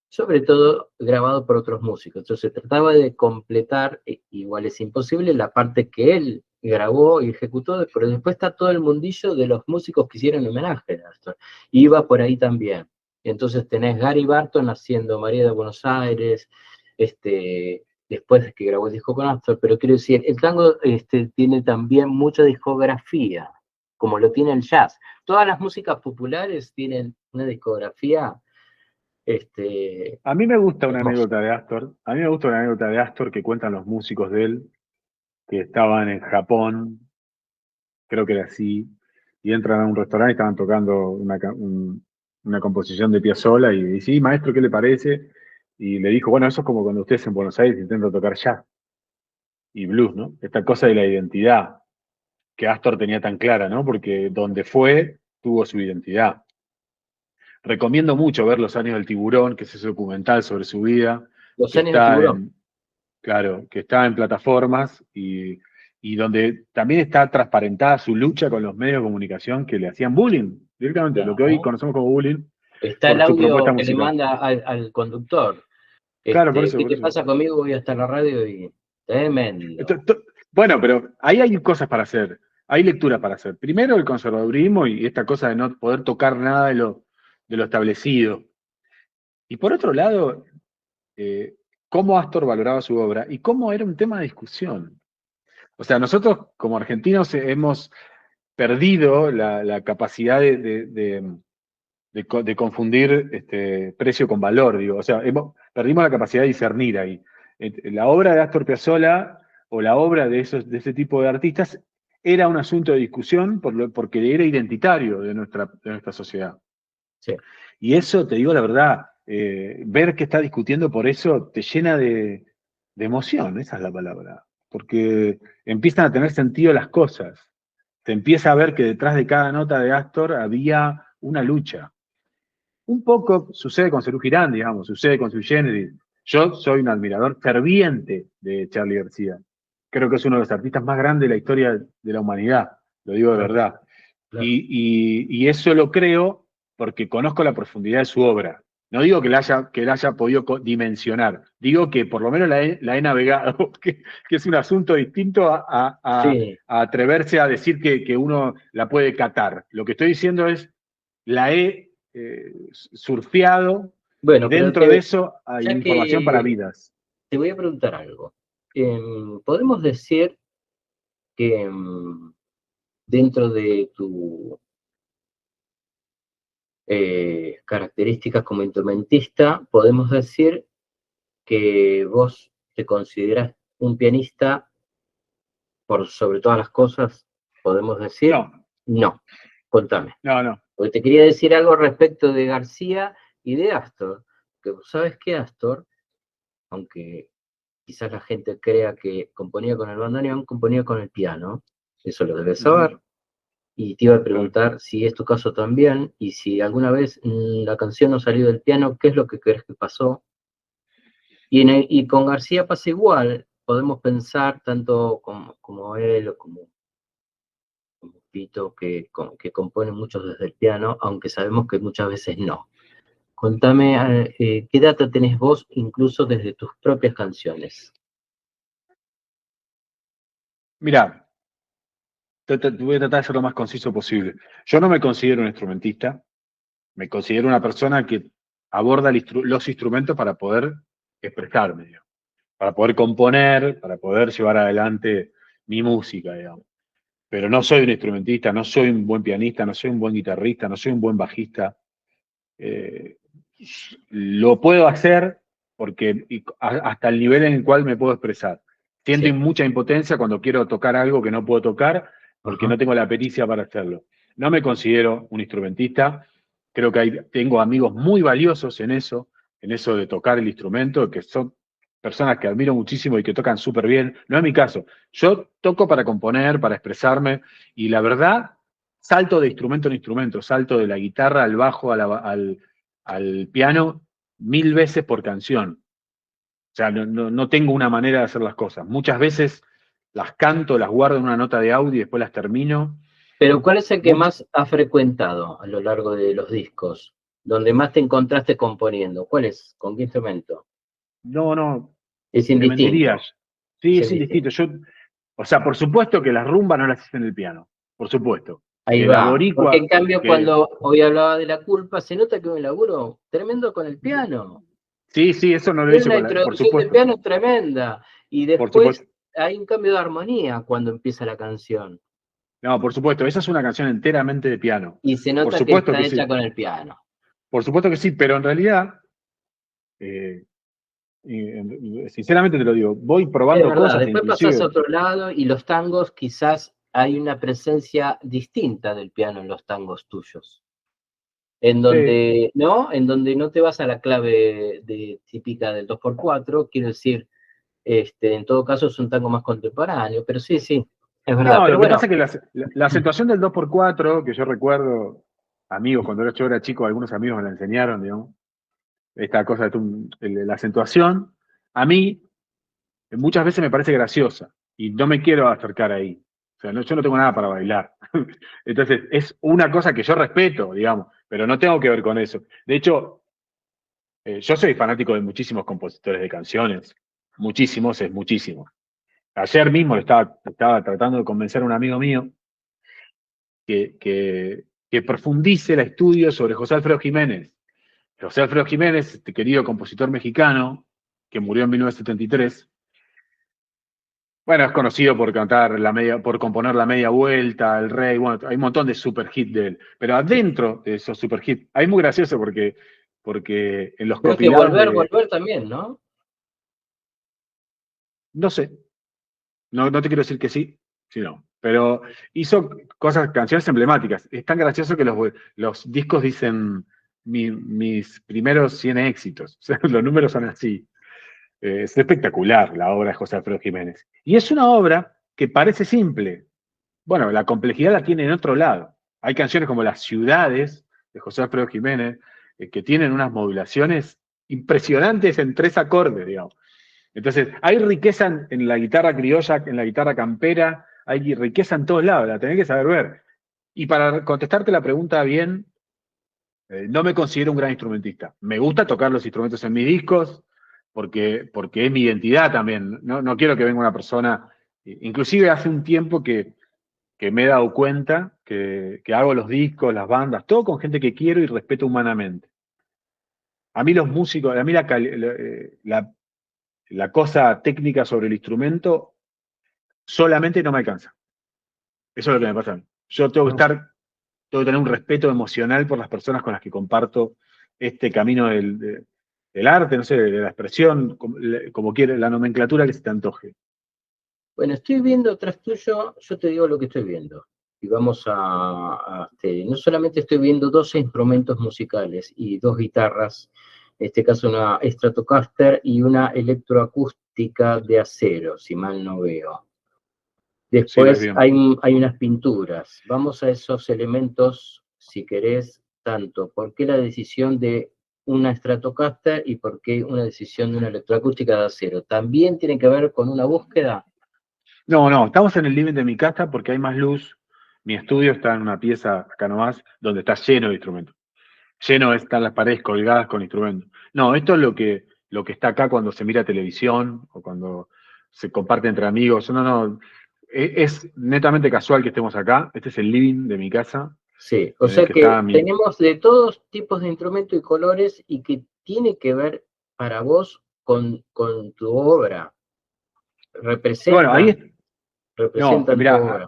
sobre todo grabado por otros músicos. Entonces se trataba de completar, igual es imposible, la parte que él grabó y ejecutó, pero después está todo el mundillo de los músicos que hicieron homenaje a Astor. Iba por ahí también. Entonces tenés Gary Barton haciendo María de Buenos Aires, después de que grabó el disco con Astor, pero quiero decir, el tango tiene también mucha discografía, como lo tiene el jazz. Todas las músicas populares tienen una discografía A mí me gusta una hermoso. anécdota de Astor. A mí me gusta una anécdota de Astor que cuentan los músicos de él, que estaban en Japón, creo que era así, y entran a un restaurante y estaban tocando una composición de Piazzolla y dice, sí, maestro, ¿qué le parece? Y le dijo, bueno, eso es como cuando ustedes en Buenos Aires intentan tocar jazz y blues, ¿no? Esta cosa de la identidad que Astor tenía tan clara, ¿no? Porque donde fue, tuvo su identidad. Recomiendo mucho ver Los años del tiburón, que es ese documental sobre su vida, Los que años del está tiburón. en, claro, que está en plataformas y donde también está transparentada su lucha con los medios de comunicación que le hacían bullying, directamente, lo que hoy No. conocemos como bullying, Está el por su propuesta audio que le musical. manda al conductor. Claro, por eso, ¿Qué por te eso. pasa conmigo? Voy hasta la radio y... Tremendo. Bueno, pero ahí hay cosas para hacer, hay lectura para hacer. Primero el conservadurismo y esta cosa de no poder tocar nada de lo establecido. Y por otro lado, eh, cómo Astor valoraba su obra y cómo era un tema de discusión. O sea, nosotros como argentinos hemos perdido la capacidad de confundir precio con valor, digo. O sea, perdimos la capacidad de discernir ahí. La obra de Astor Piazzolla o la obra de ese tipo de artistas era un asunto de discusión porque era identitario de nuestra sociedad. Sí. Y eso, te digo la verdad, ver que está discutiendo por eso te llena de emoción, esa es la palabra. Porque empiezan a tener sentido las cosas. Te empieza a ver que detrás de cada nota de Astor había una lucha. Un poco sucede con Serú Girán, digamos, sucede con Sui Generis. Yo soy un admirador ferviente de Charly García. Creo que es uno de los artistas más grandes de la historia de la humanidad, lo digo de Claro, verdad. claro. Y eso lo creo porque conozco la profundidad de su obra. No digo que la haya podido dimensionar, digo que por lo menos la he navegado, que es un asunto distinto Sí. a atreverse a decir que uno la puede catar. Lo que estoy diciendo es, la he surfeado y Bueno, pero dentro de eso hay ya información para que vidas. te voy a preguntar algo. ¿Podemos decir que dentro de tu características como instrumentista, podemos decir que vos te consideras un pianista por sobre todas las cosas? ¿Podemos decir? No, No. Contame. no, no. Porque te quería decir algo respecto de García y de Astor. Que vos sabes que Astor, aunque quizás la gente crea que componía con el bandoneón, componía con el piano. Eso lo debes Ujú, saber. Y te iba a claro. preguntar si es tu caso también, y si alguna vez la canción no salió del piano, ¿qué es lo que crees que pasó? Y con García pasa igual, podemos pensar tanto como él o como Pito, que componen muchos desde el piano, aunque sabemos que muchas veces no. Contame, ¿qué data tenés vos incluso desde tus propias canciones? Mirá, voy a tratar de ser lo más conciso posible. Yo no me considero un instrumentista, me considero una persona que aborda los instrumentos para poder expresarme, digamos, para poder componer, para poder llevar adelante mi música, digamos. Pero no soy un instrumentista, no soy un buen pianista, no soy un buen guitarrista, no soy un buen bajista. Eh, lo puedo hacer porque hasta el nivel en el cual me puedo expresar. Siento Sí, mucha impotencia cuando quiero tocar algo que no puedo tocar porque ajá. no tengo la pericia para hacerlo. No me considero un instrumentista. Creo que tengo amigos muy valiosos en eso de tocar el instrumento, que son personas que admiro muchísimo y que tocan súper bien. No es mi caso. Yo toco para componer, para expresarme, y la verdad, salto de instrumento en instrumento, salto de la guitarra al bajo, al piano 1000 veces por canción. O sea, no tengo una manera de hacer las cosas. Muchas veces las canto, las guardo en una nota de audio y después las termino. Pero ¿cuál es el que Much- más has frecuentado a lo largo de los discos? ¿Donde más te encontraste componiendo? ¿Cuál es? ¿Con qué instrumento? no, no, Es te indistinto. mentirías. Sí, Es es indistinto. indistinto. O sea, por supuesto que las rumbas no las hice en el piano. Por supuesto. Ahí Que la va. Porque boricua, en cambio, que cuando hoy hablaba de la culpa, se nota que es un laburo tremendo con el piano. sí, sí, eso no lo Tiene hice una por introducción de supuesto. piano tremenda. Y Por después supuesto. hay un cambio de armonía cuando empieza la canción. No, por supuesto. Esa es una canción enteramente de piano. Y se Por nota que supuesto está que hecha sí. con el piano. Por supuesto que sí, pero en realidad Sinceramente te lo digo, voy Es probando verdad, cosas, e después pasás a inclusive, otro lado y los tangos quizás hay una presencia distinta del piano en los tangos tuyos. En sí, donde, ¿no? En donde no te vas a la clave típica del 2x4, quiero decir, en todo caso es un tango más contemporáneo, pero sí, sí, es verdad. no, Pero lo que bueno, pasa es que la acentuación del 2x4 que yo recuerdo, amigos, cuando yo era chico, algunos amigos me la enseñaron, digamos, esta cosa de la acentuación, a mí muchas veces me parece graciosa y no me quiero acercar ahí. O sea, yo no tengo nada para bailar. Entonces, es una cosa que yo respeto, digamos, pero no tengo que ver con eso. De hecho, yo soy fanático de muchísimos compositores de canciones. Muchísimos es muchísimo. Ayer mismo estaba tratando de convencer a un amigo mío que profundice el estudio sobre José Alfredo Jiménez. José Alfredo Jiménez, este querido compositor mexicano, que murió en 1973. Bueno, es conocido por por componer la media vuelta, El Rey, bueno, hay un montón de super hits de él. Pero adentro de esos super hits, hay muy gracioso porque en los creo que compilados volver, de, volver también, ¿no? no sé, no te quiero decir que sí, sí no, pero hizo canciones emblemáticas. Es tan gracioso que los discos dicen mis primeros 100 éxitos. O sea, los números son así. Es espectacular la obra de José Alfredo Jiménez. Y es una obra que parece simple. Bueno, la complejidad la tiene en otro lado. Hay canciones como Las Ciudades de José Alfredo Jiménez, que tienen unas modulaciones impresionantes en 3 acordes, digamos. Entonces, hay riqueza en la guitarra criolla, en la guitarra campera, hay riqueza en todos lados, la tenés que saber ver. Y para contestarte la pregunta bien, no me considero un gran instrumentista. Me gusta tocar los instrumentos en mis discos porque es mi identidad también. No quiero que venga una persona, inclusive hace un tiempo que me he dado cuenta que hago los discos, las bandas, todo con gente que quiero y respeto humanamente. A mí los músicos, a mí la cosa técnica sobre el instrumento solamente no me alcanza. Eso es lo que me pasa a mí. Yo No. tengo que tener un respeto emocional por las personas con las que comparto este camino del arte, no sé, de la expresión, como quiere, la nomenclatura que se te antoje. Bueno, estoy viendo atrás tuyo, yo te digo lo que estoy viendo. Y vamos no solamente estoy viendo dos instrumentos musicales y dos guitarras, en este caso una Stratocaster y una electroacústica de acero, si mal no veo. Sí, ves Después bien. hay unas pinturas. Vamos a esos elementos, si querés, tanto. ¿Por qué la decisión de una Stratocaster y por qué una decisión de una electroacústica de acero? ¿También tiene que ver con una búsqueda? No, estamos en el living de mi casa porque hay más luz. Mi estudio está en una pieza acá nomás, donde está lleno de instrumentos. Están las paredes colgadas con instrumentos. No, esto es lo que está acá cuando se mira televisión o cuando se comparte entre amigos. No. Es netamente casual que estemos acá. Este es el living de mi casa, Sí, o en el sea que está que mi. tenemos de todos tipos de instrumentos y colores y que tiene que ver para vos con tu obra. Bueno, ahí. Representan, No, representan tu mirá, obra.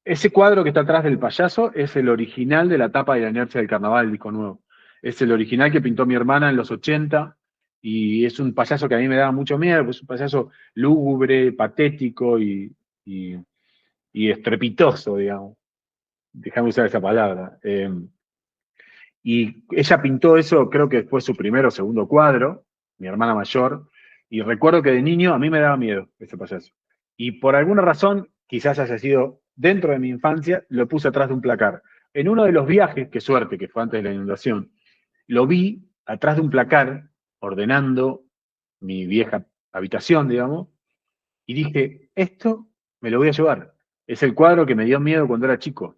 ese cuadro que está atrás del payaso es el original de la tapa de la inercia del carnaval, el disco nuevo. Es el original que pintó mi hermana en los 80 y es un payaso que a mí me daba mucho miedo, pues es un payaso lúgubre, patético y, y estrepitoso, digamos. Déjame usar esa palabra. Y ella pintó eso, creo que fue su primer o segundo cuadro, mi hermana mayor, y recuerdo que de niño a mí me daba miedo ese payaso. Y por alguna razón, quizás haya sido dentro de mi infancia, lo puse atrás de un placar. En uno de los viajes, qué suerte, que fue antes de la inundación, lo vi atrás de un placar, ordenando mi vieja habitación, digamos, y dije, esto me lo voy a llevar. Es el cuadro que me dio miedo cuando era chico.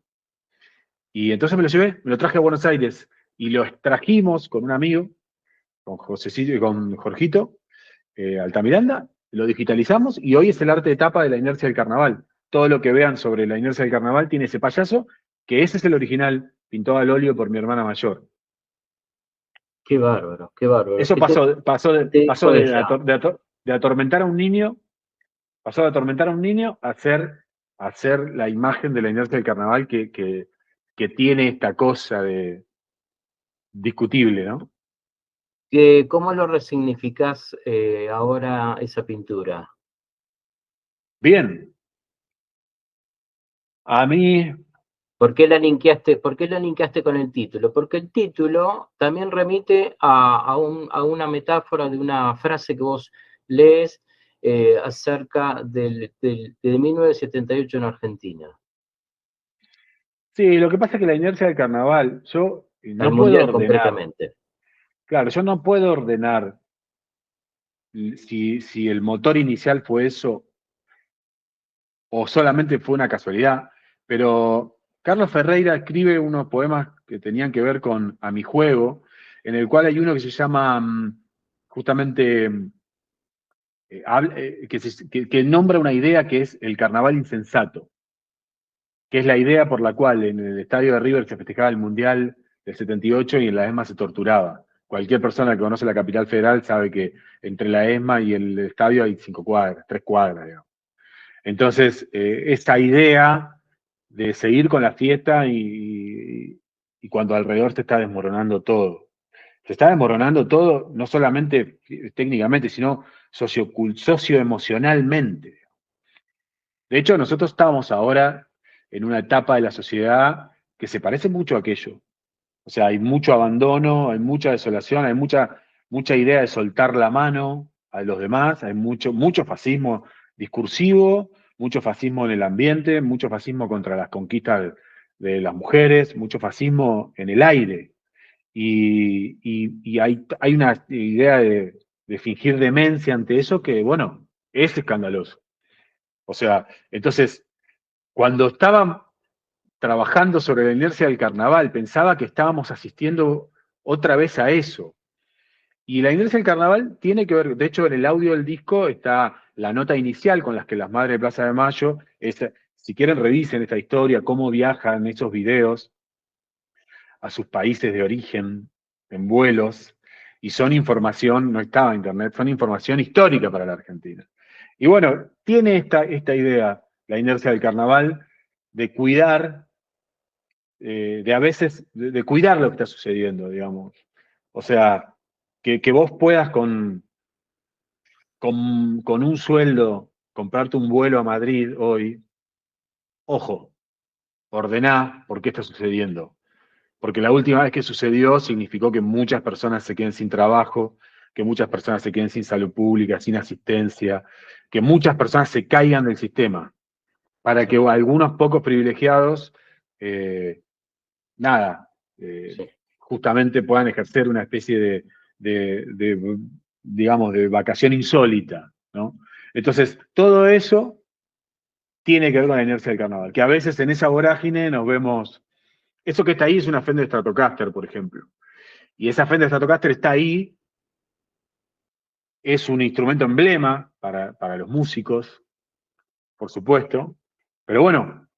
Y entonces me lo llevé, me lo traje a Buenos Aires y lo extrajimos con un amigo, con Josecillo y con Jorgito Altamiranda, lo digitalizamos y hoy es el arte de tapa de la inercia del carnaval. Todo lo que vean sobre la inercia del carnaval tiene ese payaso, que ese es el original, pintado al óleo por mi hermana mayor. Qué bárbaro, qué bárbaro. Eso ¿Qué te, qué te pasó dijo ella? de atormentar a un niño, pasó de atormentar a un niño a ser la imagen de la inercia del carnaval que tiene esta cosa de discutible, ¿no? ¿Cómo lo resignificás ahora esa pintura? Bien, a mí, Por qué la linkeaste con el título? Porque el título también remite a una metáfora de una frase que vos lees acerca de 1978 en Argentina, sí, lo que pasa es que la inercia del carnaval, yo al no puedo Mundial ordenar, concretamente. claro, yo no puedo ordenar si el motor inicial fue eso o solamente fue una casualidad, pero Carlos Ferreira escribe unos poemas que tenían que ver con A mi juego, en el cual hay uno que se llama justamente, que nombra una idea que es el carnaval insensato, que es la idea por la cual en el estadio de River se festejaba el Mundial del 78 y en la ESMA se torturaba. Cualquier persona que conoce la capital federal sabe que entre la ESMA y el estadio hay 5 cuadras, 3 cuadras, digamos. Entonces, esa idea de seguir con la fiesta y cuando alrededor se está desmoronando todo. Se está desmoronando todo, no solamente técnicamente, sino socioemocionalmente. De hecho, nosotros estamos ahora en una etapa de la sociedad que se parece mucho a aquello. O sea, hay mucho abandono, hay mucha desolación, hay mucha idea de soltar la mano a los demás, hay mucho fascismo discursivo, mucho fascismo en el ambiente, mucho fascismo contra las conquistas de las mujeres, mucho fascismo en el aire. Y hay una idea de fingir demencia ante eso que, bueno, es escandaloso. O sea, entonces, cuando estaba trabajando sobre la inercia del carnaval, pensaba que estábamos asistiendo otra vez a eso. Y la inercia del carnaval tiene que ver, de hecho, en el audio del disco está la nota inicial con las que las madres de Plaza de Mayo, si quieren revisen esta historia, cómo viajan esos videos a sus países de origen en vuelos, y son información, no estaba en internet, son información histórica para la Argentina. Y bueno, tiene esta idea, la inercia del carnaval, de cuidar de a veces, de cuidar lo que está sucediendo, digamos. O sea, que vos puedas con un sueldo comprarte un vuelo a Madrid hoy, ojo, ordená por qué está sucediendo. Porque la última vez que sucedió significó que muchas personas se queden sin trabajo, que muchas personas se queden sin salud pública, sin asistencia, que muchas personas se caigan del sistema, para que Sí, algunos pocos privilegiados eh, nada, eh, sí. justamente puedan ejercer una especie de, digamos, de vacación insólita, ¿no? Entonces, todo eso tiene que ver con la inercia del carnaval, que a veces en esa vorágine nos vemos, eso que está ahí es una Fender Stratocaster, por ejemplo, y esa Fender Stratocaster está ahí, es un instrumento emblema para los músicos, por supuesto, pero bueno,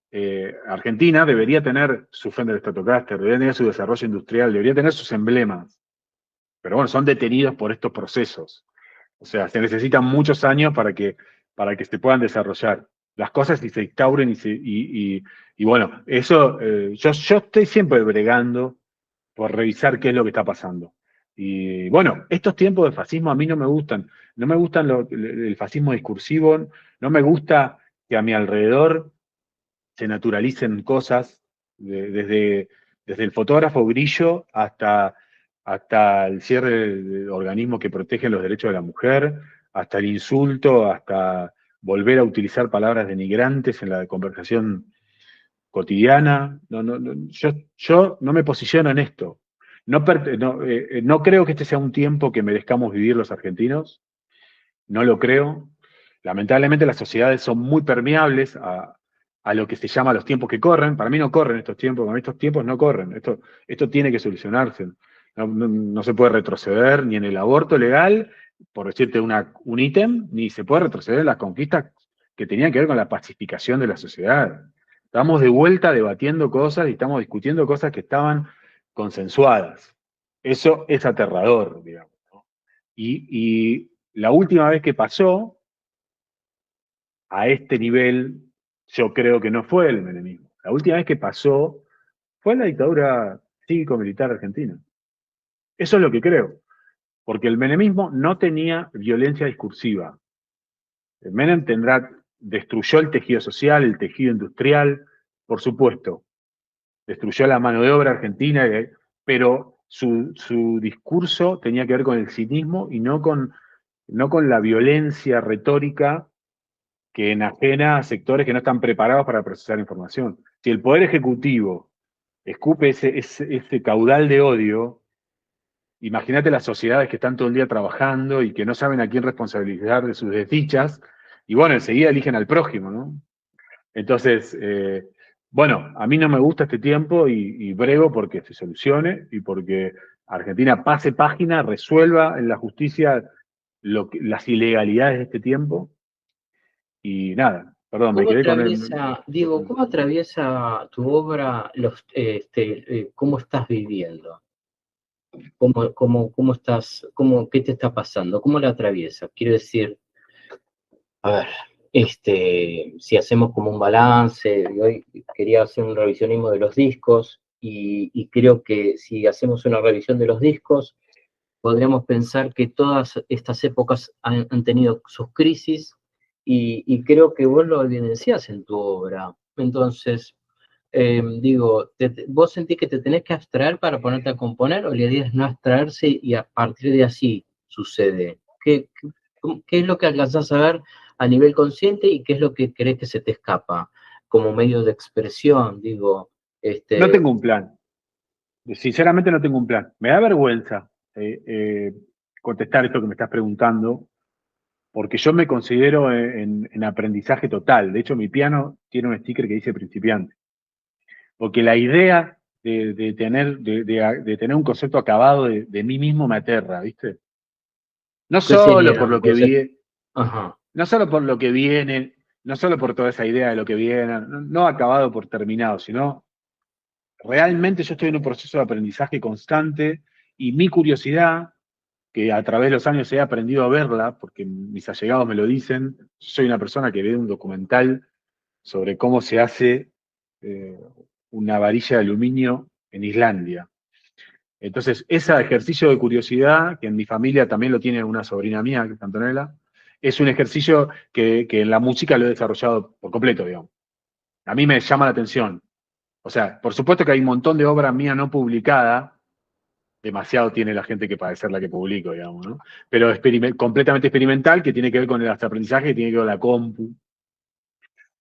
Argentina debería tener su Fender Stratocaster, debería tener su desarrollo industrial, debería tener sus emblemas. Pero bueno, son detenidos por estos procesos. O sea, se necesitan muchos años para que se puedan desarrollar las cosas y se instauren y bueno, eso, yo estoy siempre bregando por revisar qué es lo que está pasando. Y bueno, estos tiempos de fascismo a mí no me gustan. No me gustan el fascismo discursivo, no me gusta que a mi alrededor se naturalicen cosas, desde el fotógrafo Grillo hasta el cierre de organismos que protegen los derechos de la mujer, hasta el insulto, hasta volver a utilizar palabras denigrantes en la conversación cotidiana. Yo no me posiciono en esto. No creo que este sea un tiempo que merezcamos vivir los argentinos, no lo creo. Lamentablemente las sociedades son muy permeables a lo que se llama los tiempos que corren. Para mí no corren estos tiempos, para mí estos tiempos no corren. Esto tiene que solucionarse. No se puede retroceder ni en el aborto legal, por decirte un ítem, ni se puede retroceder en las conquistas que tenían que ver con la pacificación de la sociedad. Estamos de vuelta debatiendo cosas y estamos discutiendo cosas que estaban consensuadas. Eso es aterrador, digamos, ¿no? Y la última vez que pasó a este nivel, yo creo que no fue el menemismo. La última vez que pasó fue la dictadura cívico-militar argentina. Eso es lo que creo. porque el menemismo no tenía violencia discursiva. El Menem destruyó el tejido social, el tejido industrial, por supuesto, destruyó la mano de obra argentina, pero su discurso tenía que ver con el cinismo y no con la violencia retórica que enajena a sectores que no están preparados para procesar información. Si el Poder Ejecutivo escupe ese caudal de odio, imagínate las sociedades que están todo el día trabajando y que no saben a quién responsabilizar de sus desdichas, y bueno, enseguida eligen al prójimo, ¿no? Entonces, bueno, a mí no me gusta este tiempo y brego porque se solucione y porque Argentina pase página, resuelva en la justicia las ilegalidades de este tiempo y nada, perdón, me ¿Cómo quedé con atraviesa, Diego, cómo atraviesa tu obra cómo estás viviendo? ¿Cómo estás, qué te está pasando? ¿Cómo la atraviesa? Quiero decir, a ver, si hacemos como un balance, y hoy quería hacer un revisionismo de los discos, y creo que si hacemos una revisión de los discos, podríamos pensar que todas estas épocas han tenido sus crisis, y creo que vos lo evidenciás en tu obra. Entonces, digo, ¿vos sentís que te tenés que abstraer para ponerte a componer, o la idea es no abstraerse y a partir de así sucede? ¿Qué es lo que alcanzás a ver a nivel consciente y qué es lo que crees que se te escapa como medio de expresión? Digo, No tengo un plan, sinceramente no tengo un plan. Me da vergüenza contestar esto que me estás preguntando, porque yo me considero en aprendizaje total. De hecho, mi piano tiene un sticker que dice principiante. Porque la idea de tener un concepto acabado de mí mismo me aterra, ¿viste? No ¿qué solo sería por un lo que concepto? vi, Ajá. no solo por lo que viene, no solo por toda esa idea de lo que viene, no acabado por terminado, sino realmente yo estoy en un proceso de aprendizaje constante y mi curiosidad, que a través de los años he aprendido a verla, porque mis allegados me lo dicen, yo soy una persona que ve un documental sobre cómo se hace eh, una varilla de aluminio en Islandia. Entonces, ese ejercicio de curiosidad, que en mi familia también lo tiene una sobrina mía, que es Antonella, es un ejercicio que en la música lo he desarrollado por completo, digamos. A mí me llama la atención. O sea, por supuesto que hay un montón de obra mía no publicada, demasiado tiene la gente que padecer la que publico, digamos, ¿no? Pero completamente experimental, que tiene que ver con el aprendizaje, que tiene que ver con la compu.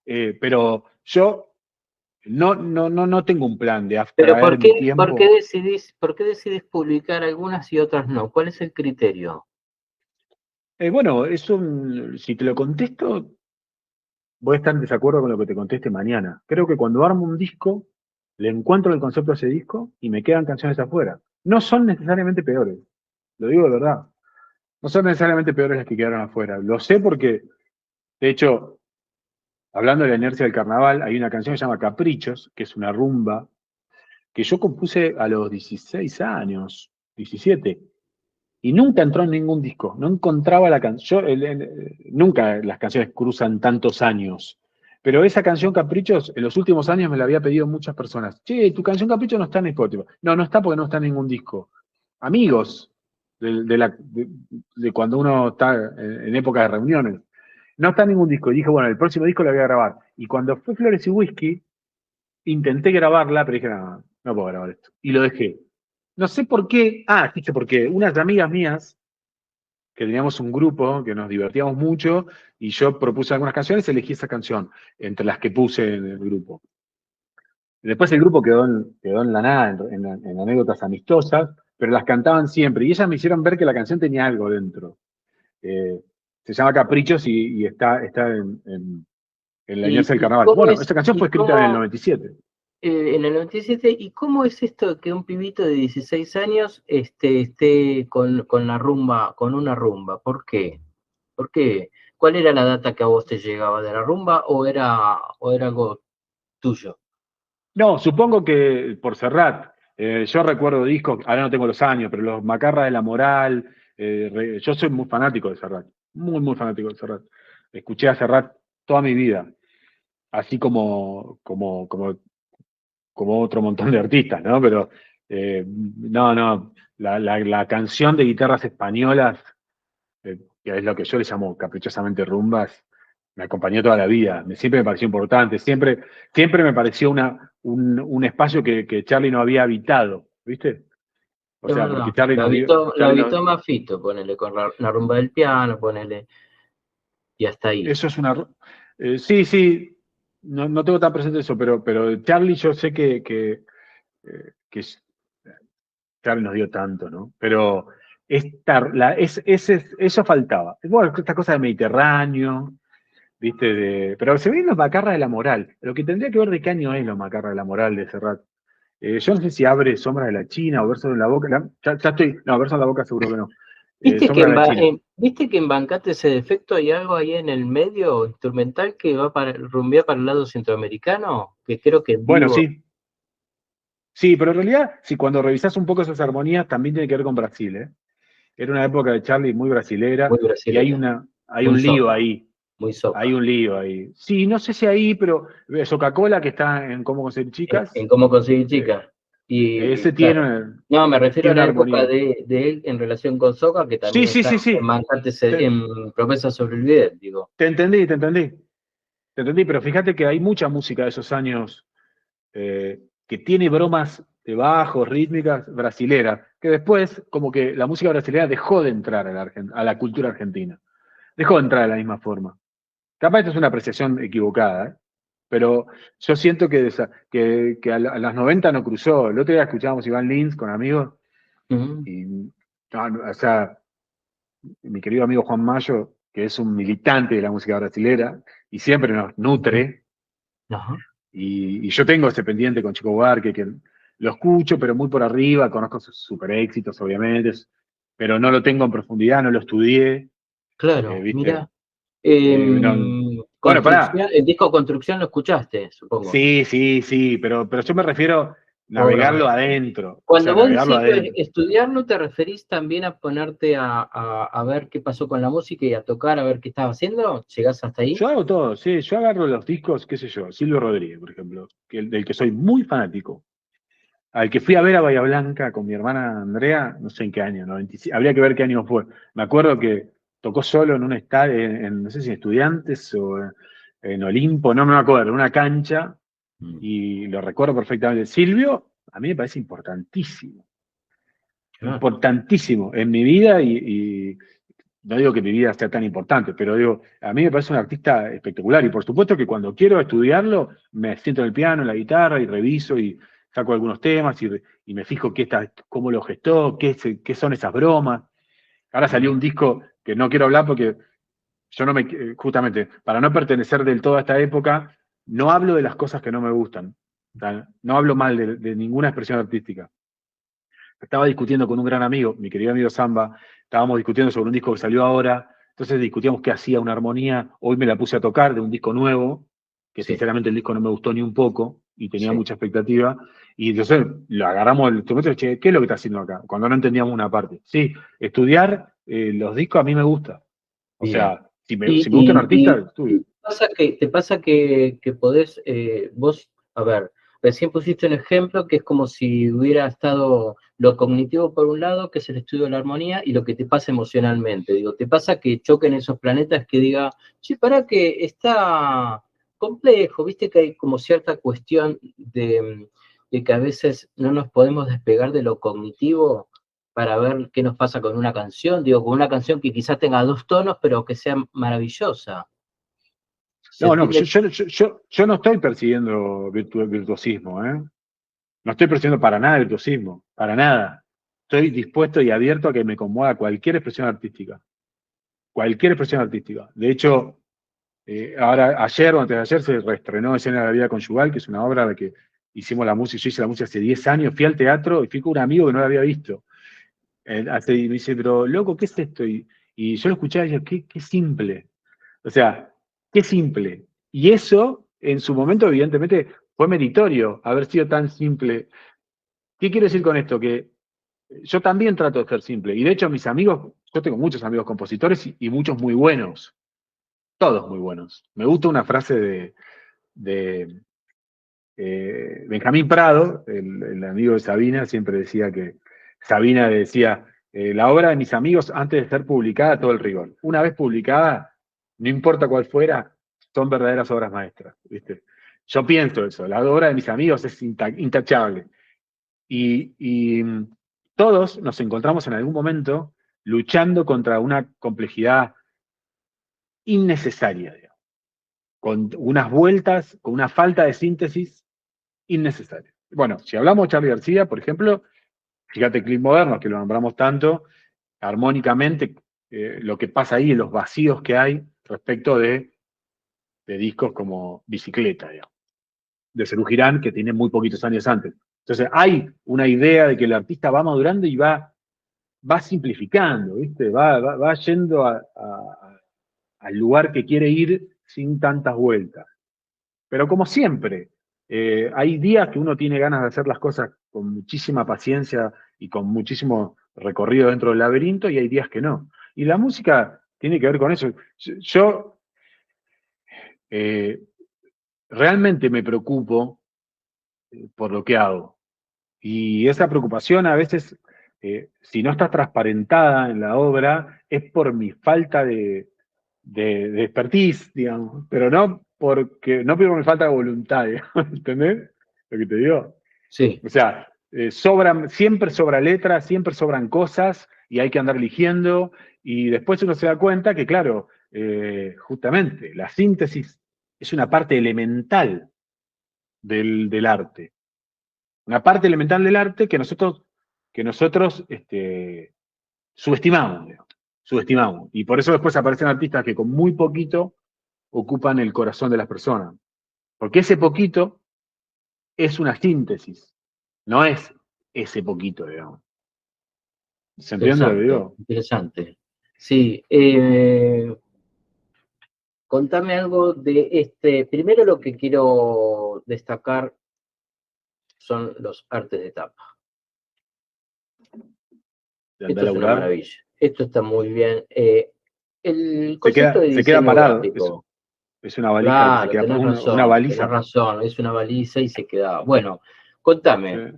Pero yo no tengo un plan de Pero abstraer mi tiempo. por qué decidís publicar algunas y otras no? ¿Cuál es el criterio? Bueno, si te lo contesto, voy a estar en desacuerdo con lo que te conteste mañana. Creo que cuando armo un disco, le encuentro el concepto a ese disco y me quedan canciones afuera. No son necesariamente peores, lo digo de verdad. No son necesariamente peores las que quedaron afuera. Lo sé porque, de hecho, hablando de la inercia del carnaval, hay una canción que se llama Caprichos, que es una rumba, que yo compuse a los 16 años, 17. Y nunca entró en ningún disco, no encontraba la canción. Nunca las canciones cruzan tantos años. Pero esa canción Caprichos, en los últimos años me la había pedido muchas personas. Che, tu canción Caprichos no está en Spotify. No, no está porque no está en ningún disco. Amigos de cuando uno está en época de reuniones. No está en ningún disco. Y dije, bueno, el próximo disco lo voy a grabar. Y cuando fue Flores y Whisky, intenté grabarla, pero dije, no, no puedo grabar esto. Y lo dejé. No sé por qué. Ah, sí sé por qué. Unas amigas mías que teníamos un grupo que nos divertíamos mucho y yo propuse algunas canciones, elegí esa canción entre las que puse en el grupo. Después el grupo quedó en la nada, en anécdotas amistosas, pero las cantaban siempre y ellas me hicieron ver que la canción tenía algo dentro. Eh, Se llama Caprichos y está en la inercia del ¿Y carnaval. cómo Bueno, es, esta canción y fue escrita en el cómo, 97. en el 97, y cómo es esto que un pibito de 16 años esté con la rumba, con una rumba? ¿Por qué? ¿Por qué? ¿Cuál era la data que a vos te llegaba de la rumba, o era algo tuyo? No, supongo que por Serrat. Yo recuerdo discos, ahora no tengo los años, pero los Macarra de la Moral. Yo soy muy fanático de Serrat, muy, muy fanático de Serrat. Escuché a Serrat toda mi vida, así como otro montón de artistas, ¿no? Pero No, la canción de guitarras españolas, que es lo que yo le llamo caprichosamente rumbas, me acompañó toda la vida. Siempre me pareció importante, siempre me pareció un espacio que Charlie no había habitado, ¿viste? O Es sea, porque verdad. Lo Charlie nos, habitó Mafito, ponele, con la rumba del piano, ponele, y hasta ahí. eso es sí, sí, no tengo tan presente eso, pero Charlie yo sé que Charlie nos dio tanto, ¿no? Pero eso faltaba. Bueno, esta cosa de Mediterráneo, ¿viste? Pero se ven los macarras de la moral. Lo que tendría que ver de qué año es los macarras de la moral de Serrat. Yo no sé si abre Sombra de la China o Verso en la Boca. Ya estoy. No, Verso en la Boca seguro que no. Sombra de la China. ¿Viste que en Bancate ese defecto hay algo ahí en el medio instrumental que va para rumbea para el lado centroamericano? Que creo que en Bueno, vivo, sí. Sí, pero en realidad, si cuando revisás un poco esas armonías, también tiene que ver con Brasil, ¿eh? Era una época de Charlie muy muy brasilera y brasilera, hay muy un lío soca, ahí. muy Hay soca. un lío ahí. Sí, no sé si ahí, pero Coca-Cola, que está en Cómo conseguir chicas, En cómo conseguir eh, chicas. Y ese claro. No, me refiero a tiene la una época armonía. de él en relación con Soca, que Sí, también sí, está sí, en sí. Bancate, Te, en Promesa sobre el Video, digo. te entendí, te entendí. Te entendí, pero fíjate que hay mucha música de esos años que tiene bromas de bajos, rítmicas, brasileras, que después, como que la música brasilera dejó de entrar a la cultura argentina. Dejó de entrar de la misma forma. Capaz esto es una apreciación equivocada, ¿eh? Pero yo siento que a las 90 no cruzó. El otro día escuchábamos Iván Lins con amigos Ujú. y, o sea, mi querido amigo Juan Mayo, que es un militante de la música brasilera y siempre nos nutre, Ajá. y yo tengo ese pendiente con Chico Buarque, que lo escucho, pero muy por arriba, conozco sus super éxitos, obviamente, pero no lo tengo en profundidad, no lo estudié, Claro, ¿viste? mira. No, bueno, Construcción, pará. el disco Construcción lo escuchaste, supongo. Sí, sí, sí, pero yo me refiero a Obra navegarlo maestra. adentro, o sea, Cuando vos navegarlo decís adentro. estudiarlo, ¿te referís también a ponerte a ver qué pasó con la música y a tocar, a ver qué estaba haciendo? ¿Llegás hasta ahí? Yo hago todo, sí, yo agarro los discos, qué sé yo, Silvio Rodríguez, por ejemplo, del que soy muy fanático, al que fui a ver a Bahía Blanca con mi hermana Andrea, no sé en qué año, 95, habría que ver qué año fue. Me acuerdo que tocó solo en un estadio, no sé si en Estudiantes o en Olimpo, no me acuerdo, en una cancha, Mm, y lo recuerdo perfectamente. Silvio, a mí me parece claro. importantísimo en mi vida y no digo que mi vida sea tan importante, pero digo, a mí me parece un artista espectacular y por supuesto que cuando quiero estudiarlo me siento en el piano, en la guitarra y reviso y saco algunos temas y me fijo cómo lo gestó, qué son esas bromas. Ahora salió un Ujú. disco que no quiero hablar porque yo no me, justamente, para no pertenecer del todo a esta época, no hablo de las cosas que no me gustan. O sea, no hablo mal de ninguna expresión artística. Estaba discutiendo con un gran amigo, mi querido amigo Samba, estábamos discutiendo sobre un disco que salió ahora, entonces discutíamos qué hacía una armonía, hoy me la puse a tocar de un disco nuevo, que Sí, sinceramente el disco no me gustó ni un poco y tenía sí, mucha expectativa, y entonces lo agarramos el instrumento y dije, che, ¿qué es lo que está haciendo acá? Cuando no entendíamos una parte. Sí, estudiar los discos a mí me gusta. O bien. sea, si me gusta un artista, estudio. Te pasa que podés, vos, a ver, recién pusiste un ejemplo que es como si hubiera estado lo cognitivo por un lado, que es el estudio de la armonía, y lo que te pasa emocionalmente. Digo, te pasa que choquen esos planetas que diga, sí, para que está complejo, viste que hay como cierta cuestión de que a veces no nos podemos despegar de lo cognitivo para ver qué nos pasa con una canción, digo, con una canción que quizás tenga dos tonos, pero que sea maravillosa. ¿Se No, no, entiende? yo no estoy persiguiendo virtuosismo, ¿eh? No estoy persiguiendo para nada virtuosismo, para nada. Estoy dispuesto y abierto a que me conmueva cualquier expresión artística. Cualquier expresión artística. De hecho, ahora, ayer o antes de ayer se reestrenó Escena de la Vida Conyugal, que es una obra de que hicimos la música, yo hice la música hace 10 años, fui al teatro y fui con un amigo que no la había visto. Y me dice, pero loco, ¿qué es esto? Y yo lo escuchaba y dije, qué simple. O sea, qué simple. Y eso, en su momento, evidentemente, fue meritorio haber sido tan simple. ¿Qué quiero decir con esto? Que yo también trato de ser simple. Y de hecho, mis amigos, yo tengo muchos amigos compositores y muchos muy buenos. Todos muy buenos. Me gusta una frase de Benjamín Prado, el amigo de Sabina, siempre decía que Sabina decía, la obra de mis amigos antes de ser publicada, todo el rigor. Una vez publicada, no importa cuál fuera, son verdaderas obras maestras, ¿viste? Yo pienso eso, la obra de mis amigos es intachable. Y todos nos encontramos en algún momento luchando contra una complejidad innecesaria, digamos, con unas vueltas, con una falta de síntesis innecesaria. Bueno, si hablamos de Charly García, por ejemplo, fíjate Clip Moderno, que lo nombramos tanto, armónicamente, lo que pasa ahí, los vacíos que hay respecto de discos como Bicicleta, digamos, de Serú Girán, que tiene muy poquitos años antes. Entonces, hay una idea de que el artista va madurando y va simplificando, ¿viste? Va yendo al lugar que quiere ir sin tantas vueltas. Pero como siempre, hay días que uno tiene ganas de hacer las cosas con muchísima paciencia y con muchísimo recorrido dentro del laberinto y hay días que no. Y la música tiene que ver con eso. Yo realmente me preocupo por lo que hago. Y esa preocupación a veces, si no está transparentada en la obra, es por mi falta de expertise, digamos, pero no por mi falta de voluntad, digamos, ¿entendés lo que te digo? Sí, O sea, siempre sobra letra, siempre sobran cosas y hay que andar eligiendo y después uno se da cuenta que, claro, justamente la síntesis es una parte elemental del arte. Una parte elemental del arte que nosotros subestimamos, digamos, subestimamos. Y por eso después aparecen artistas que con muy poquito ocupan el corazón de las personas. Porque ese poquito es una síntesis, no es ese poquito, digamos. ¿Se entiende lo que interesante, digo? interesante. Sí, contame algo de primero lo que quiero destacar son los artes de tapa. De andar Esto a es una laburar. maravilla. Esto está muy bien. El Se concepto queda, de se queda diseño parado, gráfico, es una valija, se claro, queda una tenés baliza. razón, es una baliza y se queda. Bueno, Sí. contame,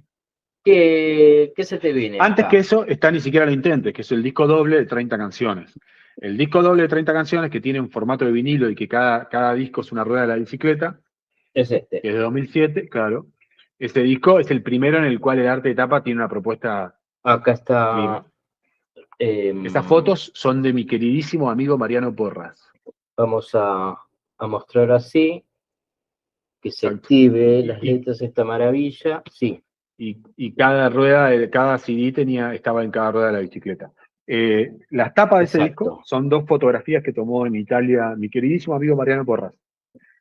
qué se te viene Antes que acá? eso, está Ni siquiera lo intentes, que es el disco doble de 30 canciones. El disco doble de 30 canciones, que tiene un formato de vinilo y que cada disco es una rueda de la bicicleta, Es que es de 2007, claro. Ese disco es el primero en el cual el arte de tapa tiene una propuesta. Acá está. eh, Esas fotos son de mi queridísimo amigo Mariano Porras. Vamos a mostrar así, que se Exacto. active Y, las y- letras, esta maravilla. Sí, y cada rueda, cada CD estaba en cada rueda de la bicicleta. Las tapas de ese disco exacto. son dos fotografías que tomó en Italia mi queridísimo amigo Mariano Porras,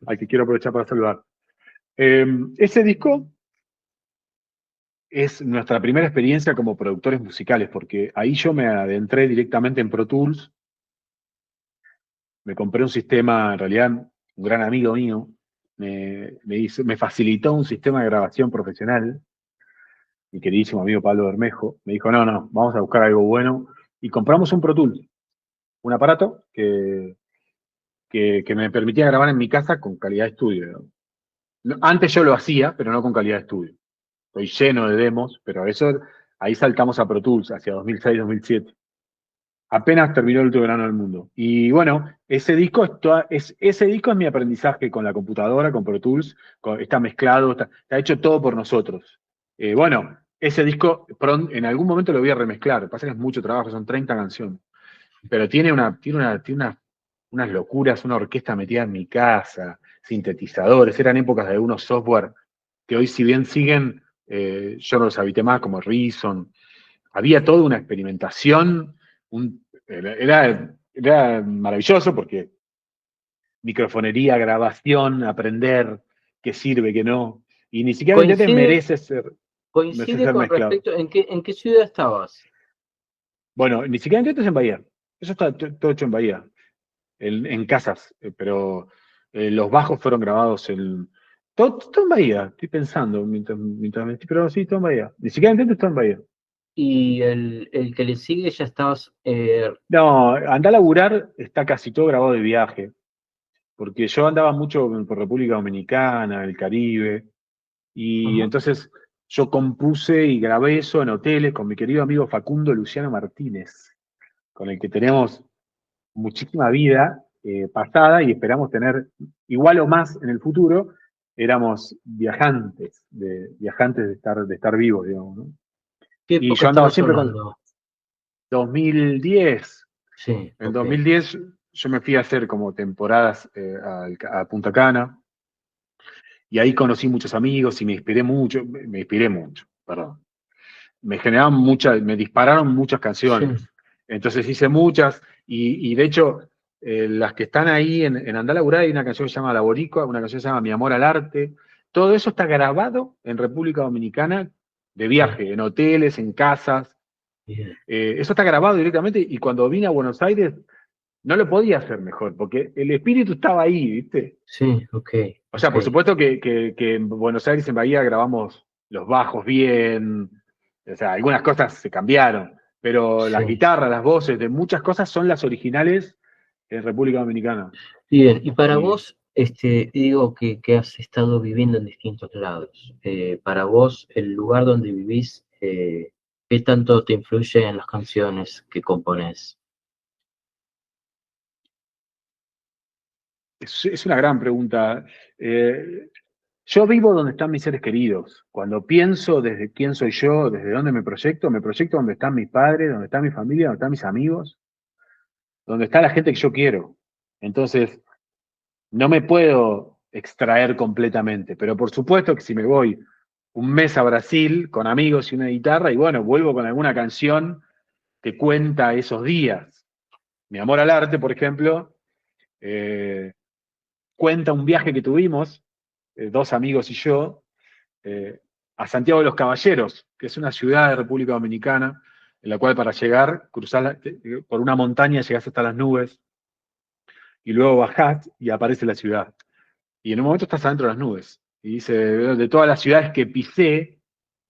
al que quiero aprovechar para saludar. Ese disco es nuestra primera experiencia como productores musicales, porque ahí yo me adentré directamente en Pro Tools, me compré un sistema, en realidad, un gran amigo mío, me facilitó un sistema de grabación profesional, mi queridísimo amigo Pablo Bermejo, me dijo, no, no, vamos a buscar algo bueno, y compramos un Pro Tools, un aparato que me permitía grabar en mi casa con calidad de estudio. Antes yo lo hacía, pero no con calidad de estudio. Estoy lleno de demos, pero ahí saltamos a Pro Tools hacia 2006-2007. Apenas terminó el último verano del mundo. Y bueno, ese disco es mi aprendizaje con la computadora, con Pro Tools, está mezclado, está hecho todo por nosotros. Bueno, ese disco en algún momento lo voy a remezclar. Lo que pasa es que es mucho trabajo, son 30 canciones. Pero unas locuras, una orquesta metida en mi casa, sintetizadores, eran épocas de algunos software que hoy si bien siguen, yo no los habité más, como Reason. Había toda una experimentación, era maravilloso porque microfonería, grabación, aprender qué sirve, qué no. Y ni siquiera intentes Coincide, merece coincide ser con mezclado. respecto, en qué ciudad estabas? Bueno, ni siquiera intentes en Bahía. Eso está todo hecho en Bahía, en casas, pero los bajos fueron grabados en. Todo en Bahía, estoy pensando mientras me estoy, pero sí, todo en Bahía. Ni siquiera intentes todo en Bahía. Y el que le sigue ya estabas. No, andá a laburar, está casi todo grabado de viaje, porque yo andaba mucho por República Dominicana, el Caribe, Y Ajá. entonces yo compuse y grabé eso en hoteles con mi querido amigo Facundo Luciano Martínez, con el que tenemos muchísima vida pasada y esperamos tener igual o más en el futuro. Éramos viajantes de estar vivos, digamos, ¿no? ¿Qué Y época yo andaba estamos siempre con hablando? 2010. Sí, En ok. 2010 yo me fui a hacer como temporadas a Punta Cana y ahí conocí muchos amigos y me inspiré mucho, perdón. Me dispararon muchas Sí, canciones. Entonces hice muchas y de hecho las que están ahí en Andá a Laburar hay una canción que se llama La Boricua, una canción que se llama Mi Amor al Arte. Todo eso está grabado en República Dominicana de bien, viaje, en hoteles, en casas. bien. Eso está grabado directamente y cuando vine a Buenos Aires no lo podía hacer mejor, porque el espíritu estaba ahí, ¿viste? Sí, ok, O sea, ok. por supuesto que en Buenos Aires, en Bahía, grabamos los bajos bien, o sea, algunas cosas se cambiaron, pero las Sí. guitarras, las voces de muchas cosas son las originales en República Dominicana. Bien, y para Y vos, digo que has estado viviendo en distintos lados. Para vos, el lugar donde vivís, ¿qué tanto te influye en las canciones que componés? es una gran pregunta. Eh, yo vivo donde están mis seres queridos. Cuando pienso desde quién soy yo, desde dónde me proyecto donde están mis padres, donde está mi familia, donde están mis amigos, donde está la gente que yo quiero. Entonces, no me puedo extraer completamente, pero por supuesto que si me voy un mes a Brasil con amigos y una guitarra, y bueno, vuelvo con alguna canción que cuenta esos días. Mi amor al arte, por ejemplo, eh, cuenta un viaje que tuvimos, dos amigos y yo, eh, a Santiago de los Caballeros, que es una ciudad de República Dominicana, en la cual para llegar, por una montaña, llegás hasta las nubes, y luego bajás y aparece la ciudad. Y en un momento estás adentro de las nubes. Y dice, de todas las ciudades que pisé,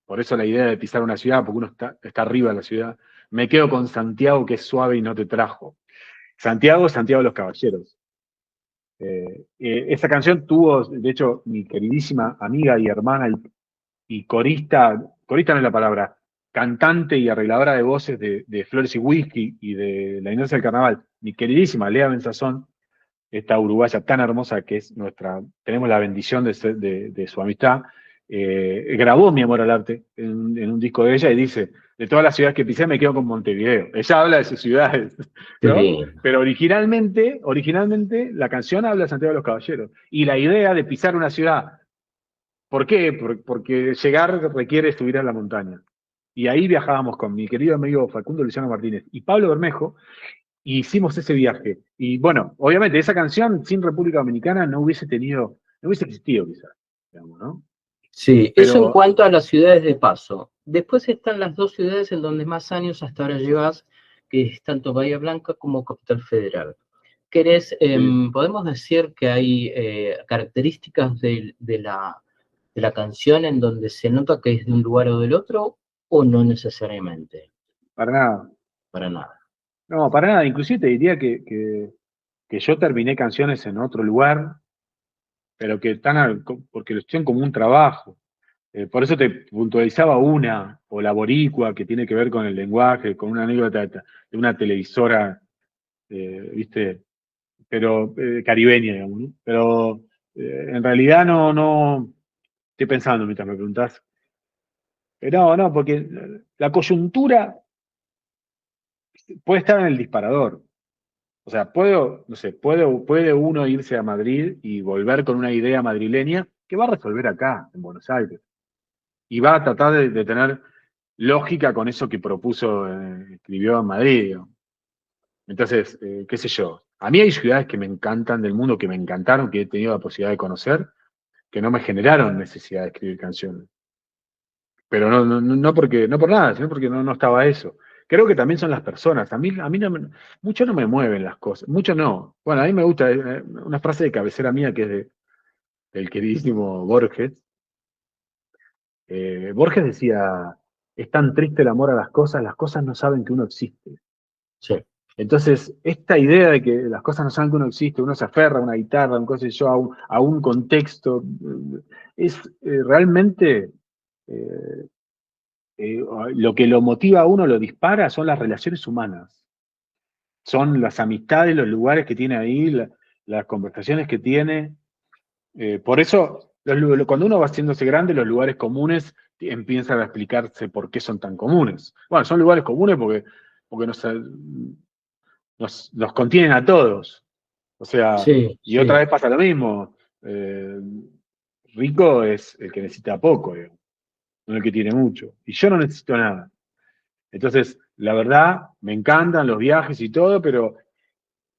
por eso la idea de pisar una ciudad, porque uno está arriba de la ciudad, me quedo con Santiago que es suave y no te trajo. Santiago, Santiago de los Caballeros. Esa canción tuvo, de hecho, mi queridísima amiga y hermana y corista no es la palabra, cantante y arregladora de voces de Flores y Whisky y de La Inercia del Carnaval, mi queridísima Lea Benzazón, esta uruguaya tan hermosa que es tenemos la bendición de su amistad, grabó Mi Amor al Arte en un disco de ella y dice, de todas las ciudades que pisé me quedo con Montevideo. Ella habla de sus ciudades, Qué ¿no? lindo. Pero originalmente la canción habla de Santiago de los Caballeros. Y la idea de pisar una ciudad, ¿por qué? Porque llegar requiere subir a la montaña. Y ahí viajábamos con mi querido amigo Facundo Luciano Martínez y Pablo Bermejo, y hicimos ese viaje. Y bueno, obviamente esa canción sin República Dominicana no hubiese existido quizás, digamos, ¿no? Sí, eso en Pero, cuanto a las ciudades de paso. Después están las dos ciudades en donde más años hasta ahora llevas, que es tanto Bahía Blanca como Capital Federal. sí, Podemos decir que hay características de la canción en donde se nota que es de un lugar o del otro, o no necesariamente, para nada. para nada. No, para nada. Inclusive te diría que yo terminé canciones en otro lugar, pero que porque lo hicieron como un trabajo. Por eso te puntualizaba una, o la boricua, que tiene que ver con el lenguaje, con una anécdota de una televisora, ¿viste? Pero caribeña, digamos, ¿no? Pero en realidad no, estoy pensando mientras me preguntás. No, porque la coyuntura puede estar en el disparador. O sea, no sé, puede uno irse a Madrid y volver con una idea madrileña que va a resolver acá, en Buenos Aires. Y va a tratar de tener lógica con eso que propuso, escribió en Madrid, digamos. Entonces, qué sé yo. A mí hay ciudades que me encantan del mundo, que me encantaron, que he tenido la posibilidad de conocer, que no me generaron necesidad de escribir canciones. Pero no por nada, sino porque no estaba eso. Creo que también son las personas. A mí mucho no me mueven las cosas. Mucho no. Bueno, a mí me gusta una frase de cabecera mía que es del queridísimo Borges. Borges decía, es tan triste el amor a las cosas no saben que uno existe. Sí, Entonces, esta idea de que las cosas no saben que uno existe, uno se aferra a una guitarra, a un, qué sé yo, a un contexto, es realmente eh, eh, lo que lo motiva a uno, lo dispara, son las relaciones humanas. Son las amistades, los lugares que tiene ahí, las conversaciones que tiene. Por eso, cuando uno va haciéndose grande, los lugares comunes empiezan a explicarse por qué son tan comunes. Bueno, son lugares comunes porque nos contienen a todos. O sea, Sí, y otra sí, vez pasa lo mismo. Eh, Rico es el que necesita poco, digamos, no el que tiene mucho. Y yo no necesito nada. Entonces, la verdad, me encantan los viajes y todo, pero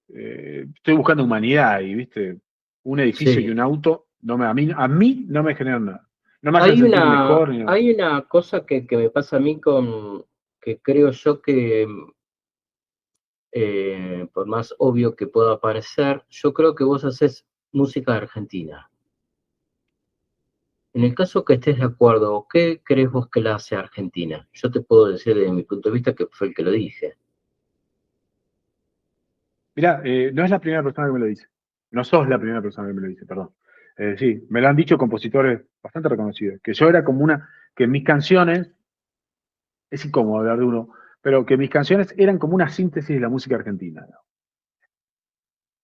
estoy buscando humanidad y, viste, un edificio y sí. un auto a mí no me generan nada. No me hacen sentir mejor ni nada. Hay una cosa que me pasa a mí que creo yo que, por más obvio que pueda parecer, yo creo que vos haces música argentina. En el caso que estés de acuerdo, ¿qué crees vos que la hace Argentina? Yo te puedo decir desde mi punto de vista que fue el que lo dije. Mirá, no es la primera persona que me lo dice. No sos la primera persona que me lo dice, perdón. Sí, me lo han dicho compositores bastante reconocidos. Que yo era como que mis canciones, es incómodo hablar de uno, pero que mis canciones eran como una síntesis de la música argentina, ¿no?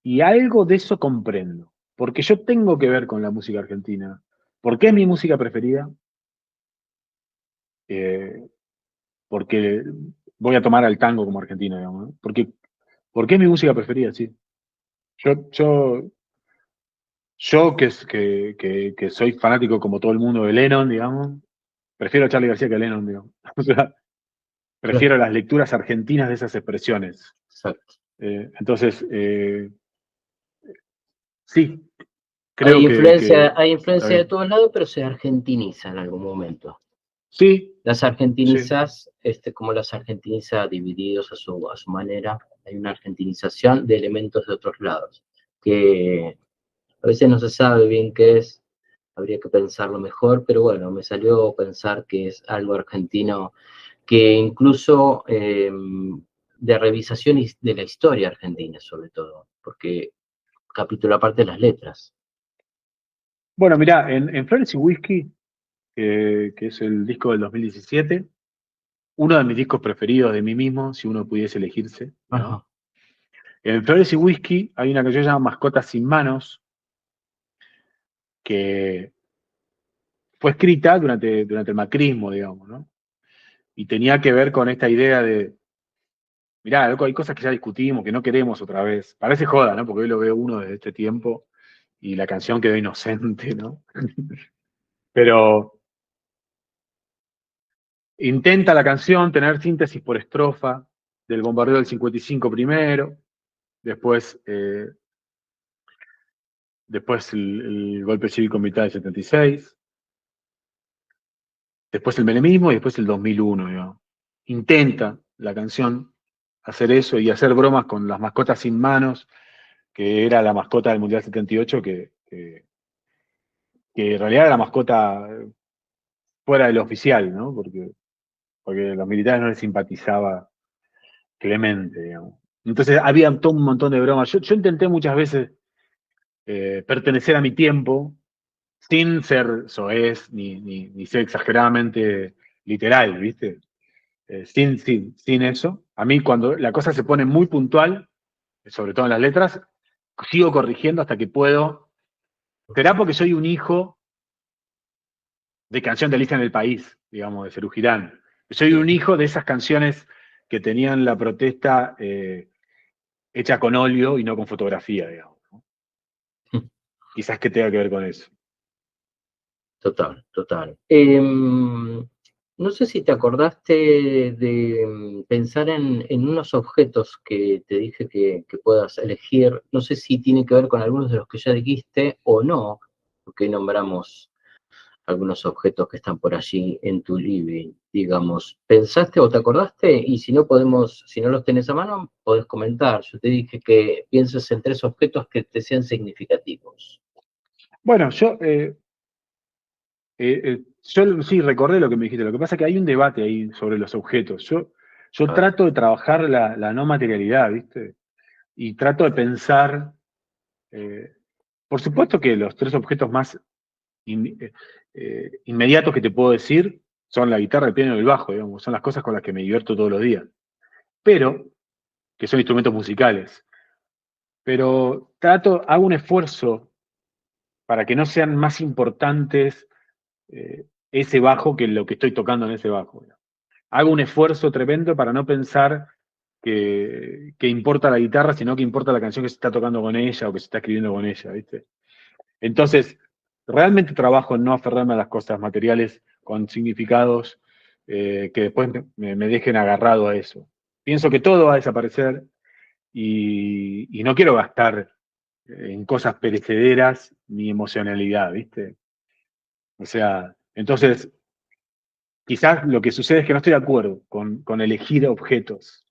Y algo de eso comprendo, porque yo tengo que ver con la música argentina. ¿Por qué es mi música preferida? Eh, Porque voy a tomar al tango como argentino, digamos, ¿no? Porque es mi música preferida, sí. Yo, yo, yo que soy fanático como todo el mundo de Lennon, digamos, prefiero a Charly García que a Lennon, digamos. O sea, Claro, prefiero las lecturas argentinas de esas expresiones. exacto. Entonces, sí, creo Hay está influencia de bien. todos lados, pero se argentiniza en algún momento. Sí, Las sí. argentinizas, como las argentiniza divididos a su manera, hay una argentinización de elementos de otros lados, que a veces no se sabe bien qué es, habría que pensarlo mejor, pero bueno, me salió pensar que es algo argentino que incluso de revisación de la historia argentina, sobre todo, porque capítulo aparte de las letras. Bueno, mirá, en Flores y Whisky, que es el disco del 2017, uno de mis discos preferidos de mí mismo, si uno pudiese elegirse, digamos. Ajá, En Flores y Whisky hay una canción llamada Mascotas sin manos, que fue escrita durante el macrismo, digamos, ¿no? Y tenía que ver con esta idea de, mirá, loco, hay cosas que ya discutimos, que no queremos otra vez. Parece joda, ¿no? Porque hoy lo veo uno desde este tiempo y la canción quedó inocente, ¿no? Pero intenta la canción tener síntesis por estrofa del bombardeo del 55 primero, después, después el golpe cívico militar del 76, después el menemismo y después el 2001, digamos. Intenta la canción hacer eso y hacer bromas con las mascotas sin manos, que era la mascota del Mundial 78, que en realidad era la mascota fuera del oficial, ¿no? Porque a los militares no les simpatizaba Clemente, digamos. Entonces había todo un montón de bromas. Yo intenté muchas veces pertenecer a mi tiempo sin ser soez ni ser exageradamente literal, ¿viste? Sin eso. A mí cuando la cosa se pone muy puntual, sobre todo en las letras, sigo corrigiendo hasta que puedo. Será porque soy un hijo de Canción de Alicia en el País, digamos, de Serú Girán. Soy un sí, hijo de esas canciones que tenían la protesta hecha con óleo y no con fotografía, digamos, ¿no? Quizás que tenga que ver con eso. total, total. No sé si te acordaste de pensar en unos objetos que te dije que puedas elegir. No sé si tiene que ver con algunos de los que ya dijiste o no, porque nombramos algunos objetos que están por allí en tu living, digamos. ¿Pensaste o te acordaste? Y si no podemos, si no los tenés a mano, podés comentar. Yo te dije que pienses en tres objetos que te sean significativos. Bueno, yo sí recordé lo que me dijiste. Lo que pasa es que hay un debate ahí sobre los objetos. Yo claro, trato de trabajar la no materialidad, ¿viste? Y trato de pensar, eh, por supuesto que los tres objetos más in- eh, inmediatos que te puedo decir son la guitarra, el piano y el bajo, digamos, son las cosas con las que me divierto todos los días. Pero, que son instrumentos musicales. Pero hago un esfuerzo para que no sean más importantes ese bajo que lo que estoy tocando en ese bajo. Hago un esfuerzo tremendo para no pensar que importa la guitarra, sino que importa la canción que se está tocando con ella o que se está escribiendo con ella, ¿viste? Entonces, realmente trabajo en no aferrarme a las cosas materiales con significados que después me dejen agarrado a eso. Pienso que todo va a desaparecer y no quiero gastar en cosas perecederas mi emocionalidad, ¿viste? O sea, entonces, quizás lo que sucede es que no estoy de acuerdo con elegir objetos,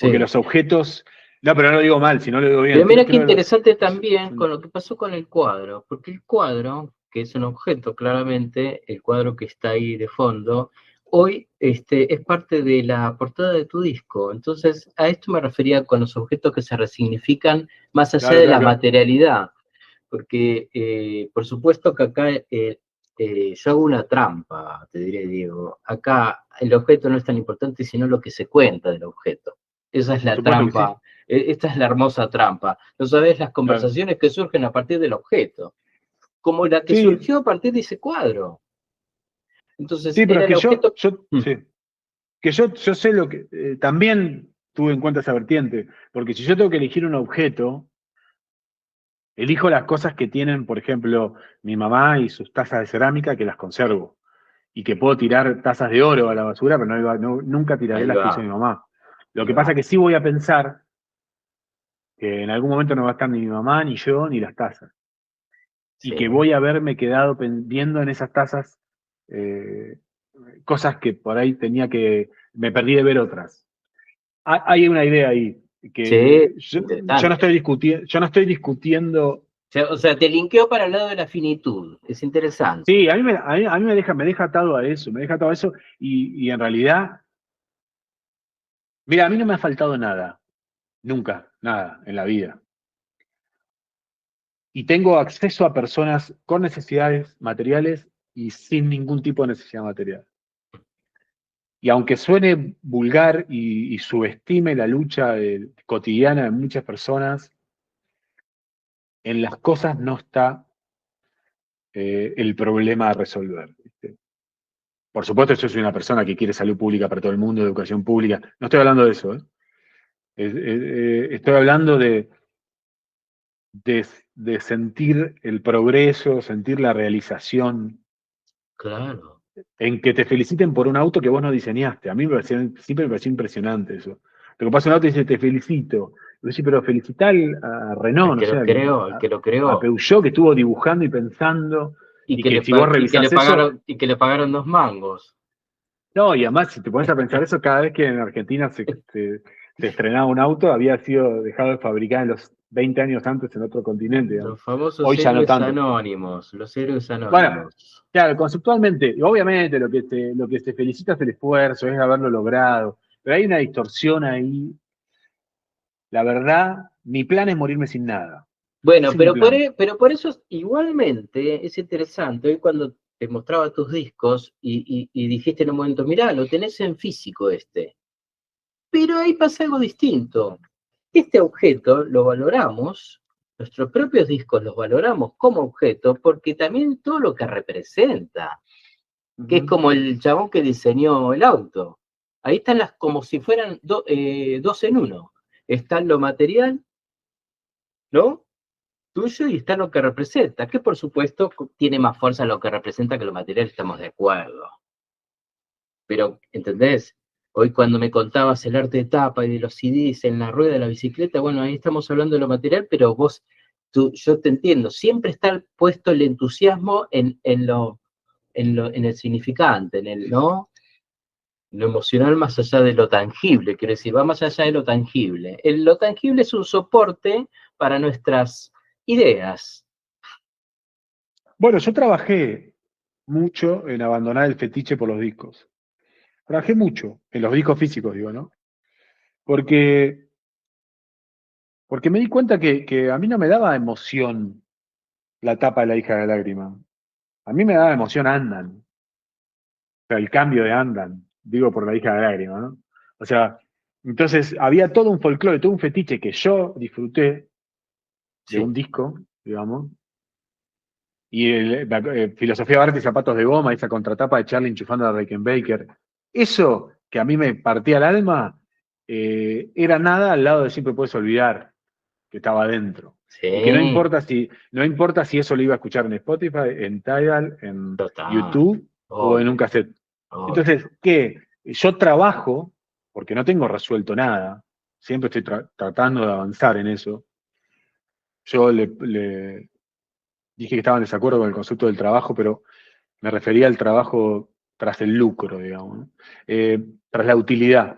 porque sí. los objetos, no, pero no lo digo mal, si no lo digo bien, Pero mira qué creo interesante es también con lo que pasó con el cuadro, porque el cuadro, que es un objeto claramente, el cuadro que está ahí de fondo, hoy es parte de la portada de tu disco. Entonces, a esto me refería con los objetos que se resignifican más allá claro, de claro, la claro, materialidad, porque por supuesto que acá yo hago una trampa, te diré, Diego. Acá el objeto no es tan importante, sino lo que se cuenta del objeto. Esa es por la supuesto que sí, trampa. Esta es la hermosa trampa. No sabes las claro. conversaciones que surgen a partir del objeto, como la que Sí, surgió a partir de ese cuadro. Entonces, sí, pero era es el que objeto. Mm, sí, que yo sé lo que, también tuve en cuenta esa vertiente, porque si yo tengo que elegir un objeto, elijo las cosas que tienen, por ejemplo, mi mamá y sus tazas de cerámica que las conservo, y que puedo tirar tazas de oro a la basura, pero nunca tiraré ahí las que hizo va, mi mamá. Lo ahí que pasa va. es que sí voy a pensar que en algún momento no va a estar ni mi mamá, ni yo, ni las tazas. Y que Sí, voy a haberme quedado viendo en esas tazas eh, cosas que por ahí me perdí de ver otras. Hay una idea ahí, sí, que yo no interesante. estoy yo no estoy discutiendo. O sea, te linkeo para el lado de la finitud. Es interesante. Sí, a mí me deja atado a eso, me deja atado a eso, y en realidad, mira, a mí no me ha faltado nada, nunca, nada en la vida. Y tengo acceso a personas con necesidades materiales y sin ningún tipo de necesidad material. Y aunque suene vulgar y subestime la lucha cotidiana de muchas personas, en las cosas no está el problema a resolver, ¿viste? Por supuesto, yo soy una persona que quiere salud pública para todo el mundo, educación pública. No estoy hablando de eso, ¿eh? Estoy hablando de, de sentir el progreso, sentir la realización, Claro. en que te feliciten por un auto que vos no diseñaste. A mí siempre me pareció impresionante eso. Lo que pasa un auto y dice, te felicito. Y vos decís, pero felicitá a El Renault, no que sé, lo creó, el que lo a creó. Peugeot que estuvo dibujando y pensando, Y y que que le, si vos pa- y que le revisás eso, pagaron, y que le pagaron 2 mangos. no, y además si te pones a pensar eso, cada vez que en Argentina se estrenaba un auto, había sido dejado de fabricar en los 20 años antes en otro continente, digamos. Los famosos Hoy ya no héroes tanto. anónimos, los héroes Bueno, anónimos. claro, conceptualmente, y obviamente lo que se felicita es el esfuerzo, es haberlo logrado, pero hay una distorsión ahí. La verdad, mi plan es morirme sin nada. Bueno, Ese es mi plan. pero por eso igualmente es interesante. Hoy cuando te mostraba tus discos y dijiste en un momento, mirá, lo tenés en físico este. Pero ahí pasa algo distinto. Este objeto lo valoramos, nuestros propios discos los valoramos como objeto porque también todo lo que representa, que es Ujú. como el chabón que diseñó el auto. Ahí están las como si fueran dos en uno. Está lo material, ¿no? Tuyo y está lo que representa, que por supuesto tiene más fuerza lo que representa que lo material, estamos de acuerdo. Pero, ¿entendés? Hoy cuando me contabas el arte de tapa y de los CDs en la rueda de la bicicleta, bueno, ahí estamos hablando de lo material, pero yo te entiendo, siempre está puesto el entusiasmo en el significante, ¿no? Lo emocional más allá de lo tangible, quiero decir, va más allá de lo tangible. Lo tangible es un soporte para nuestras ideas. Bueno, yo trabajé mucho en abandonar el fetiche por los discos. Trabajé mucho en los discos físicos, digo, ¿no? Porque me di cuenta que a mí no me daba emoción la tapa de La hija de la lágrima. A mí me daba emoción Andan, o sea, el cambio de Andan, digo por La hija de la lágrima, ¿no? O sea, entonces había todo un folclore, todo un fetiche que yo disfruté de un Sí, disco, digamos, y Filosofía Barata y Zapatos de Goma, esa contratapa de Charlie enchufando a Rickenbacker, eso que a mí me partía el alma, era nada al lado de Siempre Puedes Olvidar, que estaba adentro. Y que sí, no importa si eso lo iba a escuchar en Spotify, en Tidal, en total, YouTube o en un obvio, cassette. obvio. Entonces, ¿qué? Yo trabajo, porque no tengo resuelto nada, siempre estoy tratando de avanzar en eso. Yo le dije que estaba en desacuerdo con el concepto del trabajo, pero me refería al trabajo tras el lucro, digamos, ¿no? Tras la utilidad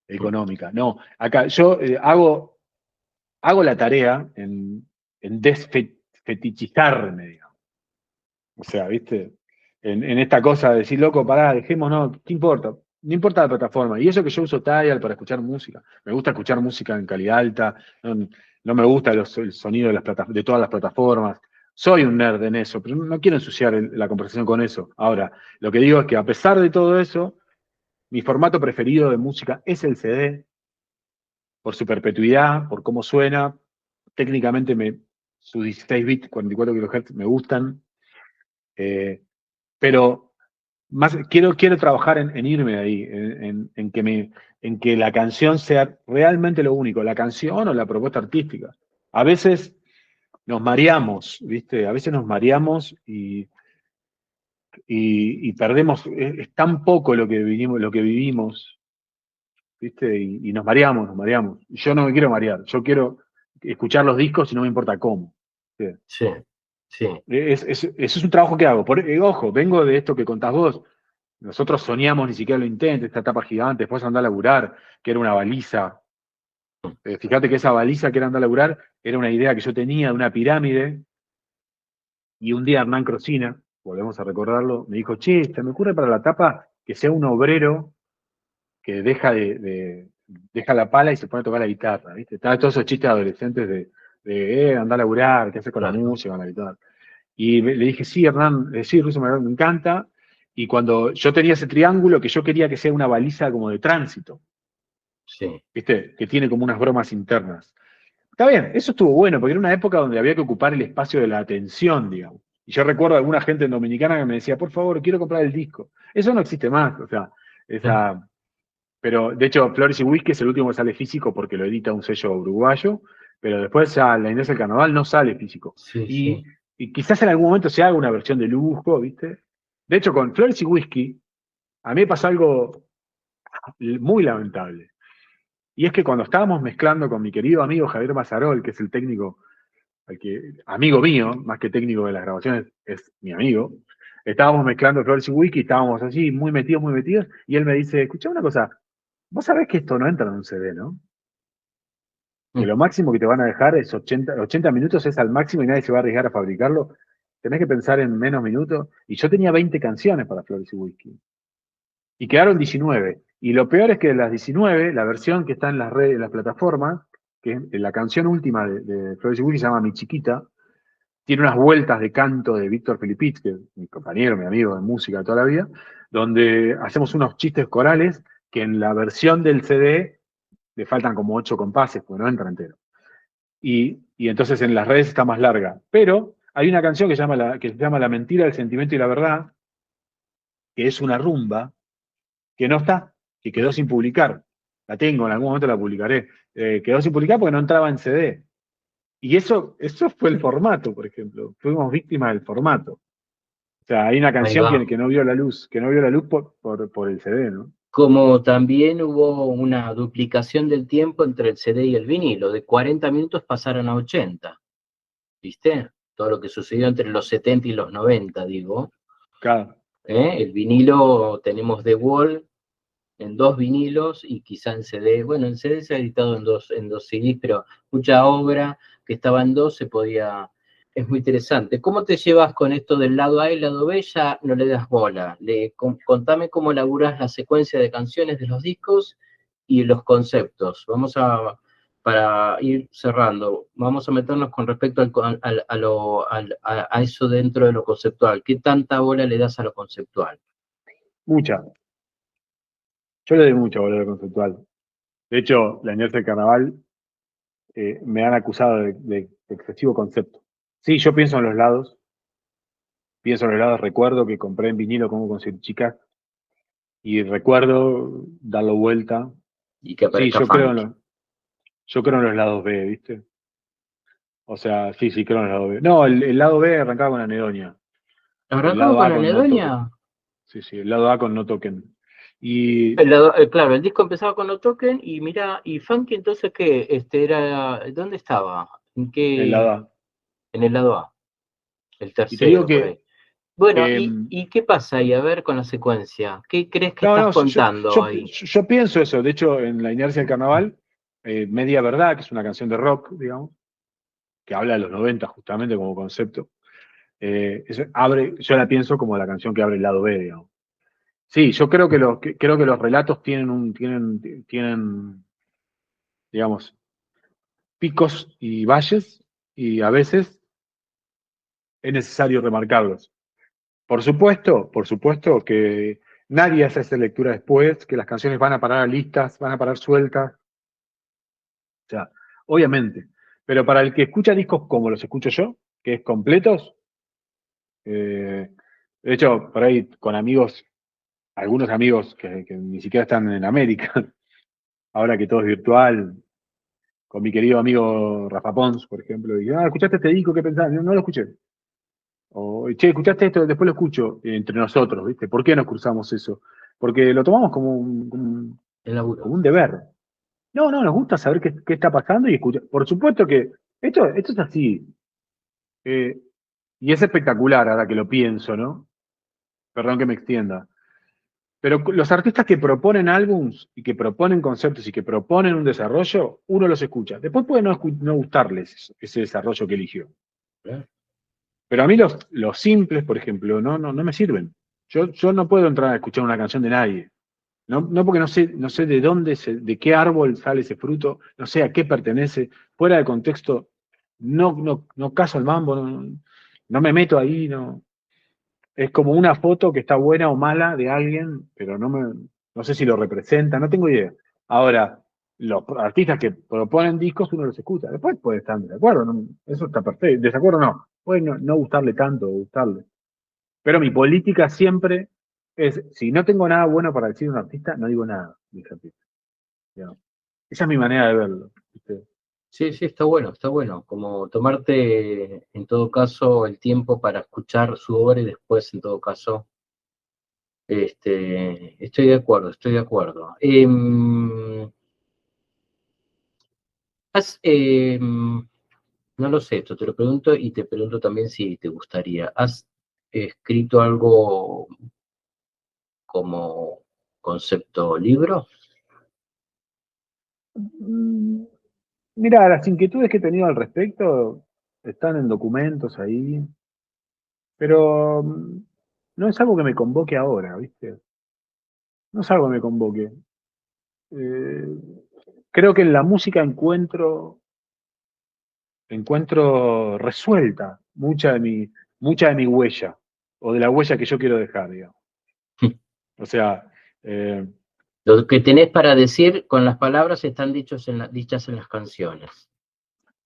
Mm. económica. No, acá yo hago la tarea en desfetichizarme, digamos. O sea, ¿viste? En esta cosa de decir, loco, pará, dejémonos, ¿qué importa? No importa la plataforma. Y eso que yo uso Tidal para escuchar música. Me gusta escuchar música en calidad alta. No me gusta el sonido de todas las plataformas. Soy un nerd en eso, pero no quiero ensuciar la conversación con eso. Ahora, lo que digo es que a pesar de todo eso, mi formato preferido de música es el CD, por su perpetuidad, por cómo suena. Técnicamente sus 16 bits, 44 kHz me gustan. Eh, pero quiero trabajar en irme de ahí, en que la canción sea realmente lo único, la canción o la propuesta artística. A veces nos mareamos, ¿viste? A veces nos mareamos y perdemos, es tan poco lo que vivimos, ¿viste? Y nos mareamos, nos mareamos. Yo no me quiero marear, yo quiero escuchar los discos y no me importa cómo. ¿Sí? Sí, sí, Eso es un trabajo que hago. Ojo, vengo de esto que contás vos. Nosotros soñamos, ni siquiera lo intentes, esta etapa gigante, después andar a laburar, que era una baliza. Fíjate que esa baliza que era andar a laburar era una idea que yo tenía de una pirámide, y un día Hernán Crosina, volvemos a recordarlo, me dijo, che, se me ocurre para la tapa que sea un obrero que deja la pala y se pone a tocar la guitarra, ¿viste? Estaban todos esos chistes adolescentes de andar a laburar, qué hacer con la claro. música, con la guitarra. Y le dije, sí, Hernán, sí, Russo, me encanta. Y cuando yo tenía ese triángulo que yo quería que sea una baliza como de tránsito, Sí, ¿viste? Que tiene como unas bromas internas. Está bien, eso estuvo bueno, porque era una época donde había que ocupar el espacio de la atención, digamos. Y yo recuerdo a alguna gente en Dominicana que me decía, por favor, quiero comprar el disco. Eso no existe más, o sea, claro. esa... Pero, de hecho, Flores y Whisky es el último que sale físico porque lo edita un sello uruguayo, pero después ya la Inés del Carnaval no sale físico. Sí, Y, sí. y quizás en algún momento se haga una versión de lujo, ¿viste? De hecho, con Flores y Whisky, a mí me pasó algo muy lamentable. Y es que cuando estábamos mezclando con mi querido amigo Javier Mazarol, que es el técnico, amigo mío, más que técnico de las grabaciones, es mi amigo, estábamos mezclando Flores y Whisky, estábamos así, muy metidos, y él me dice, escuchá una cosa, vos sabés que esto no entra en un CD, ¿no? Que Mm. lo máximo que te van a dejar es 80 minutos, es al máximo y nadie se va a arriesgar a fabricarlo. Tenés que pensar en menos minutos. Y yo tenía 20 canciones para Flores y Whisky. Y quedaron 19. Y lo peor es que de las 19, la versión que está en las redes, en las plataformas, que es la canción última de Flores y Whisky, se llama Mi Chiquita, tiene unas vueltas de canto de Víctor Filipich, que es mi compañero, mi amigo de música de toda la vida, donde hacemos unos chistes corales que en la versión del CD le faltan como 8 compases, porque no entra entero. Y entonces en las redes está más larga. Pero hay una canción que se llama La mentira, el sentimiento y la verdad, que es una rumba, que no está, que quedó sin publicar. La tengo, en algún momento la publicaré. Quedó sin publicar porque no entraba en CD. Y eso fue el formato, por ejemplo. Fuimos víctimas del formato. O sea, hay una Ahí canción va. que no vio la luz, que no vio la luz por el CD, ¿no? Como también hubo una duplicación del tiempo entre el CD y el vinilo, de 40 minutos pasaron a 80, ¿viste? Todo lo que sucedió entre los 70 y los 90, digo. Claro. El vinilo tenemos The Wall en 2 vinilos y quizá en CD. Bueno, en CD se ha editado en dos CDs, pero mucha obra que estaba en dos se podía. Es muy interesante. ¿Cómo te llevas con esto del lado A y lado B? Ya no le das bola. Contame cómo laburás la secuencia de canciones de los discos y los conceptos. Para ir cerrando, vamos a meternos con respecto a eso dentro de lo conceptual. ¿Qué tanta bola le das a lo conceptual? Mucha. Yo le doy mucha bola a lo conceptual. De hecho, la inercia del carnaval me han acusado de excesivo concepto. Sí, yo pienso en los lados, recuerdo que compré en vinilo como conseguir chicas y recuerdo darlo vuelta. Y que Sí, aparezca funk. yo creo en los lados B, ¿viste? O sea, sí, creo en los lados B. No, el lado B arrancaba con anedonia. El Arrancamos lado con A la con no toquen. anedonia. Sí, el lado A con no toquen. Y Claro, el disco empezaba con No Token y mira, y Funky entonces ¿qué? ¿Dónde estaba? ¿En el lado qué? A. En el lado A, el Y te digo tercero por que, ahí. Bueno, que ¿y qué pasa ahí? A ver con la secuencia. ¿Qué crees que no, estás no, contando ahí? yo pienso eso. De hecho, en La Inercia del Carnaval, Media Verdad, que es una canción de rock, digamos, que habla de los 90 justamente como concepto, yo la pienso como la canción que abre el lado B, digamos. Sí, yo creo creo que los relatos tienen, digamos, picos y valles, y a veces es necesario remarcarlos. Por supuesto que nadie hace esa lectura después, que las canciones van a parar a listas, van a parar sueltas, o sea, obviamente. Pero para el que escucha discos como los escucho yo, que es completos, de hecho, por ahí con amigos, algunos amigos que ni siquiera están en América, ahora que todo es virtual, con mi querido amigo Rafa Pons, por ejemplo, dije, ¿escuchaste este disco? ¿Qué pensás? No, no lo escuché. O, che, ¿escuchaste esto? Después lo escucho entre nosotros, ¿viste? ¿Por qué nos cruzamos eso? Porque lo tomamos El como laburo. un deber. No, no, nos gusta saber qué está pasando y escuchar. Por supuesto que esto es así. eh, y es espectacular ahora que lo pienso, ¿no? Perdón que me extienda. Pero los artistas que proponen álbums y que proponen conceptos y que proponen un desarrollo, uno los escucha. Después puede no gustarles ese desarrollo que eligió. ¿Eh? Pero a mí los simples, por ejemplo, no me sirven. Yo no puedo entrar a escuchar una canción de nadie. No porque no sé de de qué árbol sale ese fruto, no sé a qué pertenece, fuera de contexto, no caso el mambo, no me meto ahí, no. Es como una foto que está buena o mala de alguien, pero no sé si lo representa, no tengo idea. Ahora, los artistas que proponen discos, uno los escucha. Después puede estar de acuerdo, eso está perfecto. Desacuerdo no, puede no gustarle tanto o gustarle. Pero mi política siempre es, si no tengo nada bueno para decir de un artista, no digo nada de ese artista. Digamos. Esa es mi manera de verlo. ¿Viste? Sí, sí, está bueno. Como tomarte, en todo caso, el tiempo para escuchar su obra y después, en todo caso, estoy de acuerdo, estoy de acuerdo. Has, no lo sé, esto te lo pregunto y te pregunto también si te gustaría. ¿Has escrito algo como concepto libro? Mm, Mira, las inquietudes que he tenido al respecto están en documentos ahí, pero no es algo que me convoque ahora, ¿viste? No es algo que me convoque. Eh, Creo que en la música encuentro resuelta mucha de mi huella, o de la huella que yo quiero dejar, digamos. O sea, eh, Lo que tenés para decir con las palabras están dichas en las canciones.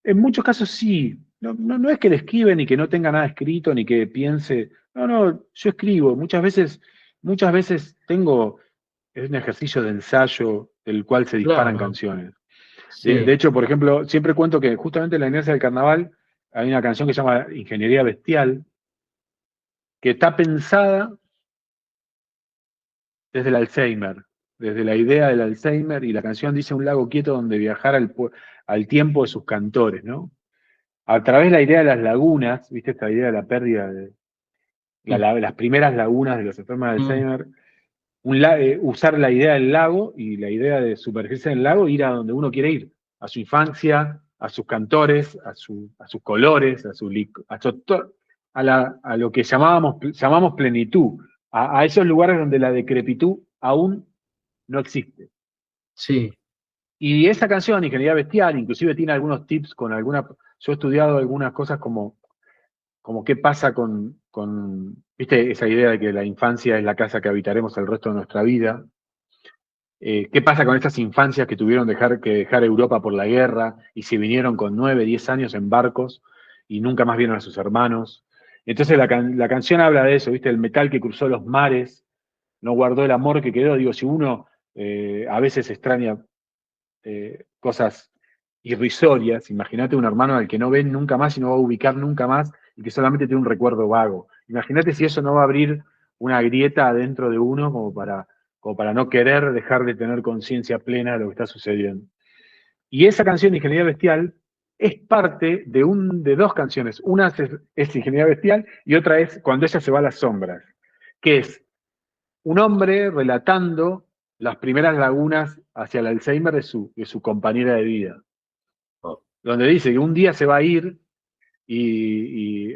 en muchos casos sí. No es que le escribe ni que no tenga nada escrito, ni que piense. No, yo escribo. Muchas veces es un ejercicio de ensayo del cual se disparan Claro, canciones. De sí. hecho, por ejemplo, siempre cuento que justamente en la inercia del carnaval hay una canción que se llama Ingeniería Bestial, que está pensada desde el Alzheimer, desde la idea del Alzheimer, y la canción dice un lago quieto donde viajar al tiempo de sus cantores, ¿no? A través de la idea de las lagunas, ¿viste? Esta idea de la pérdida de Sí. las primeras lagunas de los enfermos de Mm. Alzheimer, usar la idea del lago y la idea de sumergirse en el lago, ir a donde uno quiere ir, a su infancia, a sus cantores, a sus colores, a lo que llamamos plenitud, a esos lugares donde la decrepitud aún no existe. Sí, Y esa canción, Ingeniería Bestial, inclusive tiene algunos tips con alguna. Yo he estudiado algunas cosas como qué pasa ¿viste? Esa idea de que la infancia es la casa que habitaremos el resto de nuestra vida. ¿Qué pasa con estas infancias que tuvieron que dejar Europa por la guerra y se vinieron con 9, 10 años en barcos y nunca más vieron a sus hermanos? Entonces la canción habla de eso, ¿viste? El metal que cruzó los mares, no guardó el amor que quedó. Digo, si uno a veces extraña cosas irrisorias, imagínate un hermano al que no ven nunca más y no va a ubicar nunca más y que solamente tiene un recuerdo vago. Imagínate si eso no va a abrir una grieta adentro de uno como para no querer dejar de tener conciencia plena de lo que está sucediendo. Y esa canción, Ingeniería Bestial, es parte de dos canciones. Una es Ingeniería Bestial y otra es Cuando ella se va a las sombras, que es un hombre relatando las primeras lagunas hacia el Alzheimer de su compañera de vida, oh, donde dice que un día se va a ir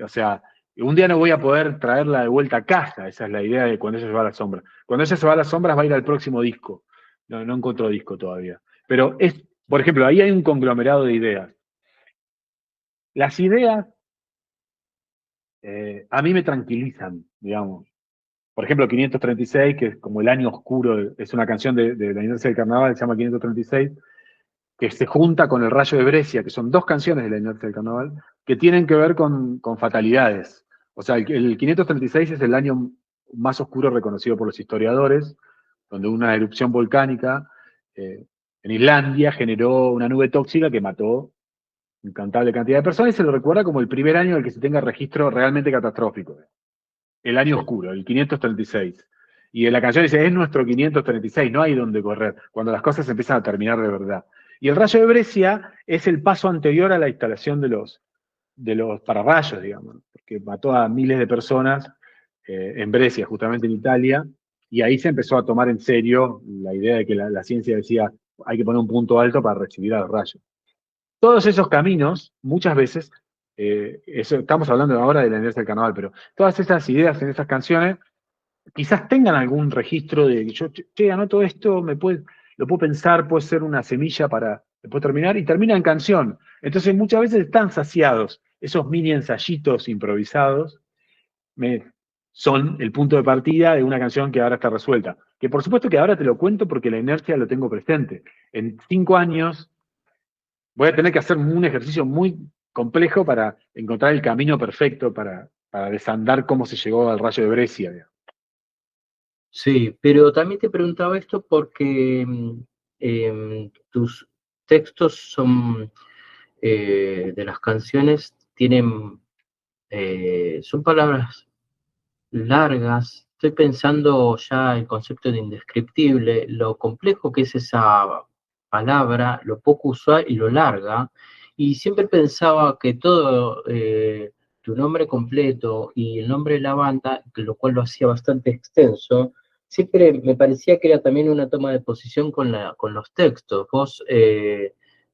o sea, un día no voy a poder traerla de vuelta a casa. Esa es la idea de Cuando ella se va a las sombras. Cuando ella se va a las sombras va a ir al próximo disco. No, no encontró disco todavía. Pero por ejemplo, ahí hay un conglomerado de ideas. Las ideas a mí me tranquilizan, digamos. Por ejemplo, 536, que es como el año oscuro, es una canción de la Inercia del Carnaval, se llama 536, que se junta con El Rayo de Brescia, que son dos canciones de la Inercia del Carnaval, que tienen que ver con fatalidades. O sea, el 536 es el año más oscuro reconocido por los historiadores, donde una erupción volcánica eh, en Islandia generó una nube tóxica que mató incantable cantidad de personas y se lo recuerda como el primer año en el que se tenga registro realmente catastrófico. El año sí. oscuro, el 536. Y en la canción dice, es nuestro 536, no hay donde correr, cuando las cosas empiezan a terminar de verdad. Y el rayo de Brescia es el paso anterior a la instalación de los pararrayos, digamos, porque mató a miles de personas en Brescia, justamente en Italia, y ahí se empezó a tomar en serio la idea de que la ciencia decía, hay que poner un punto alto para recibir a los rayos. Todos esos caminos, muchas veces, estamos hablando ahora de la inercia del carnaval, pero todas esas ideas en esas canciones quizás tengan algún registro de que yo, che, anoto esto, lo puedo pensar, puede ser una semilla para después terminar, y termina en canción. Entonces muchas veces están saciados. Esos mini ensayitos improvisados me, son el punto de partida de una canción que ahora está resuelta. Que por supuesto que ahora te lo cuento porque la inercia lo tengo presente. En 5 años voy a tener que hacer un ejercicio muy complejo para encontrar el camino perfecto para desandar cómo se llegó al rayo de Brescia, digamos. Sí, pero también te preguntaba esto porque tus textos son de las canciones tienen son palabras largas. Estoy pensando ya el concepto de indescriptible, lo complejo que es esa palabra, lo poco usual y lo larga. Y siempre pensaba que todo, tu nombre completo y el nombre de la banda, lo cual lo hacía bastante extenso, siempre me parecía que era también una toma de posición con los textos. Vos,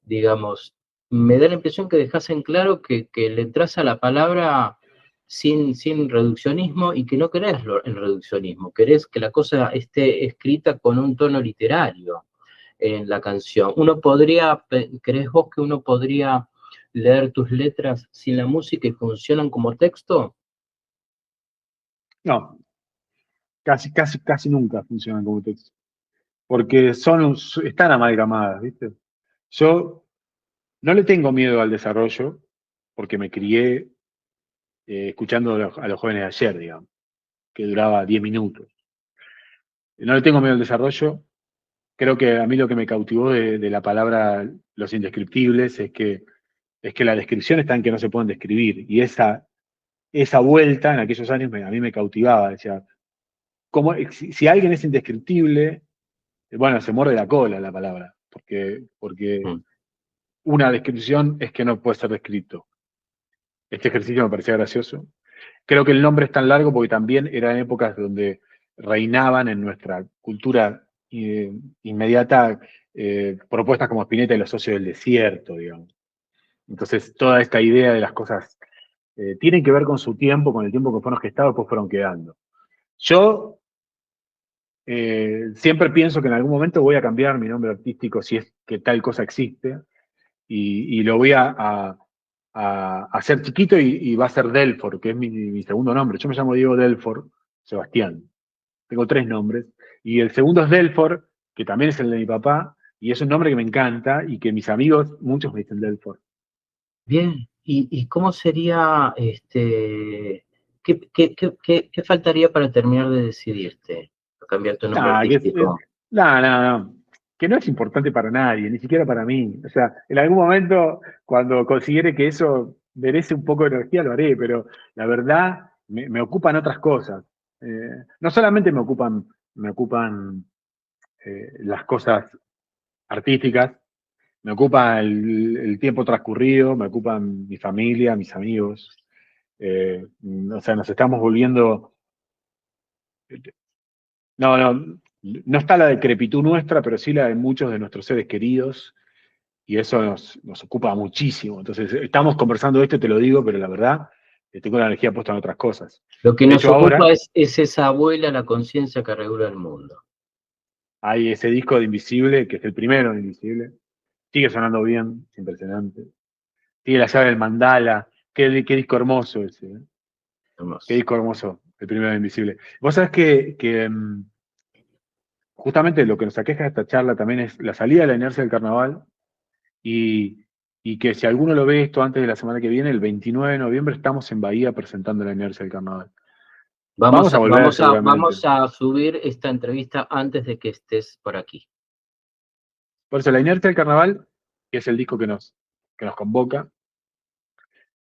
digamos, me da la impresión que dejás en claro que le entras a la palabra sin reduccionismo y que no querés el reduccionismo, querés que la cosa esté escrita con un tono literario en la canción. ¿Crees vos que uno podría leer tus letras sin la música y funcionan como texto? No, casi, casi, casi nunca funcionan como texto, porque están amalgamadas, ¿viste? Yo no le tengo miedo al desarrollo, porque me crié escuchando a los jóvenes de ayer, digamos, que duraba 10 minutos. No le tengo miedo al desarrollo. Creo que a mí lo que me cautivó de la palabra los indescriptibles es que la descripción está en que no se pueden describir. Y esa vuelta en aquellos años a mí me cautivaba. Decía, si alguien es indescriptible, bueno, se muerde la cola la palabra, porque Mm. una descripción es que no puede ser descrito. Este ejercicio me parecía gracioso. Creo que el nombre es tan largo porque también eran épocas donde reinaban en nuestra cultura inmediata propuestas como Spinetta y los socios del desierto, digamos. Entonces, toda esta idea de las cosas tienen que ver con su tiempo, con el tiempo que fueron gestados, pues fueron quedando. Yo Siempre pienso que en algún momento voy a cambiar mi nombre artístico si es que tal cosa existe, y lo voy a hacer chiquito y va a ser Delfor, que es mi segundo nombre. Yo me llamo Diego Delfor Sebastián. Tengo 3 nombres. Y el segundo es Delfor, que también es el de mi papá, y es un nombre que me encanta y que mis amigos, muchos me dicen Delfor. Bien, ¿y cómo sería, qué faltaría para terminar de decidirte a cambiar tu nombre Nada, artístico? no, que no es importante para nadie, ni siquiera para mí. O sea, en algún momento, cuando considere que eso merece un poco de energía, lo haré, pero la verdad me ocupan otras cosas. No solamente me ocupan las cosas artísticas, me ocupa el tiempo transcurrido, me ocupan mi familia, mis amigos. O sea, nos estamos volviendo. No está la decrepitud nuestra, pero sí la de muchos de nuestros seres queridos, y eso nos ocupa muchísimo. Entonces, estamos conversando de esto, te lo digo, pero la verdad, tengo la energía puesta en otras cosas. Lo que De nos hecho, ocupa ahora es esa abuela, la conciencia que regula el mundo. hay ese disco de Invisible, que es el primero de Invisible, sigue sonando bien, es impresionante. Sigue la llave del mandala, qué disco hermoso ese, ¿eh? Qué Hermoso. disco hermoso, el primero de Invisible. Vos sabés que justamente lo que nos aqueja de esta charla también es la salida de la inercia del carnaval. Y, y que si alguno lo ve esto antes de la semana que viene, el 29 de noviembre estamos en Bahía presentando la inercia del carnaval. Vamos Vamos a a, volver vamos a, seguramente. vamos a subir esta entrevista antes de que estés por aquí. Por eso la inercia del carnaval, que es el disco que nos convoca,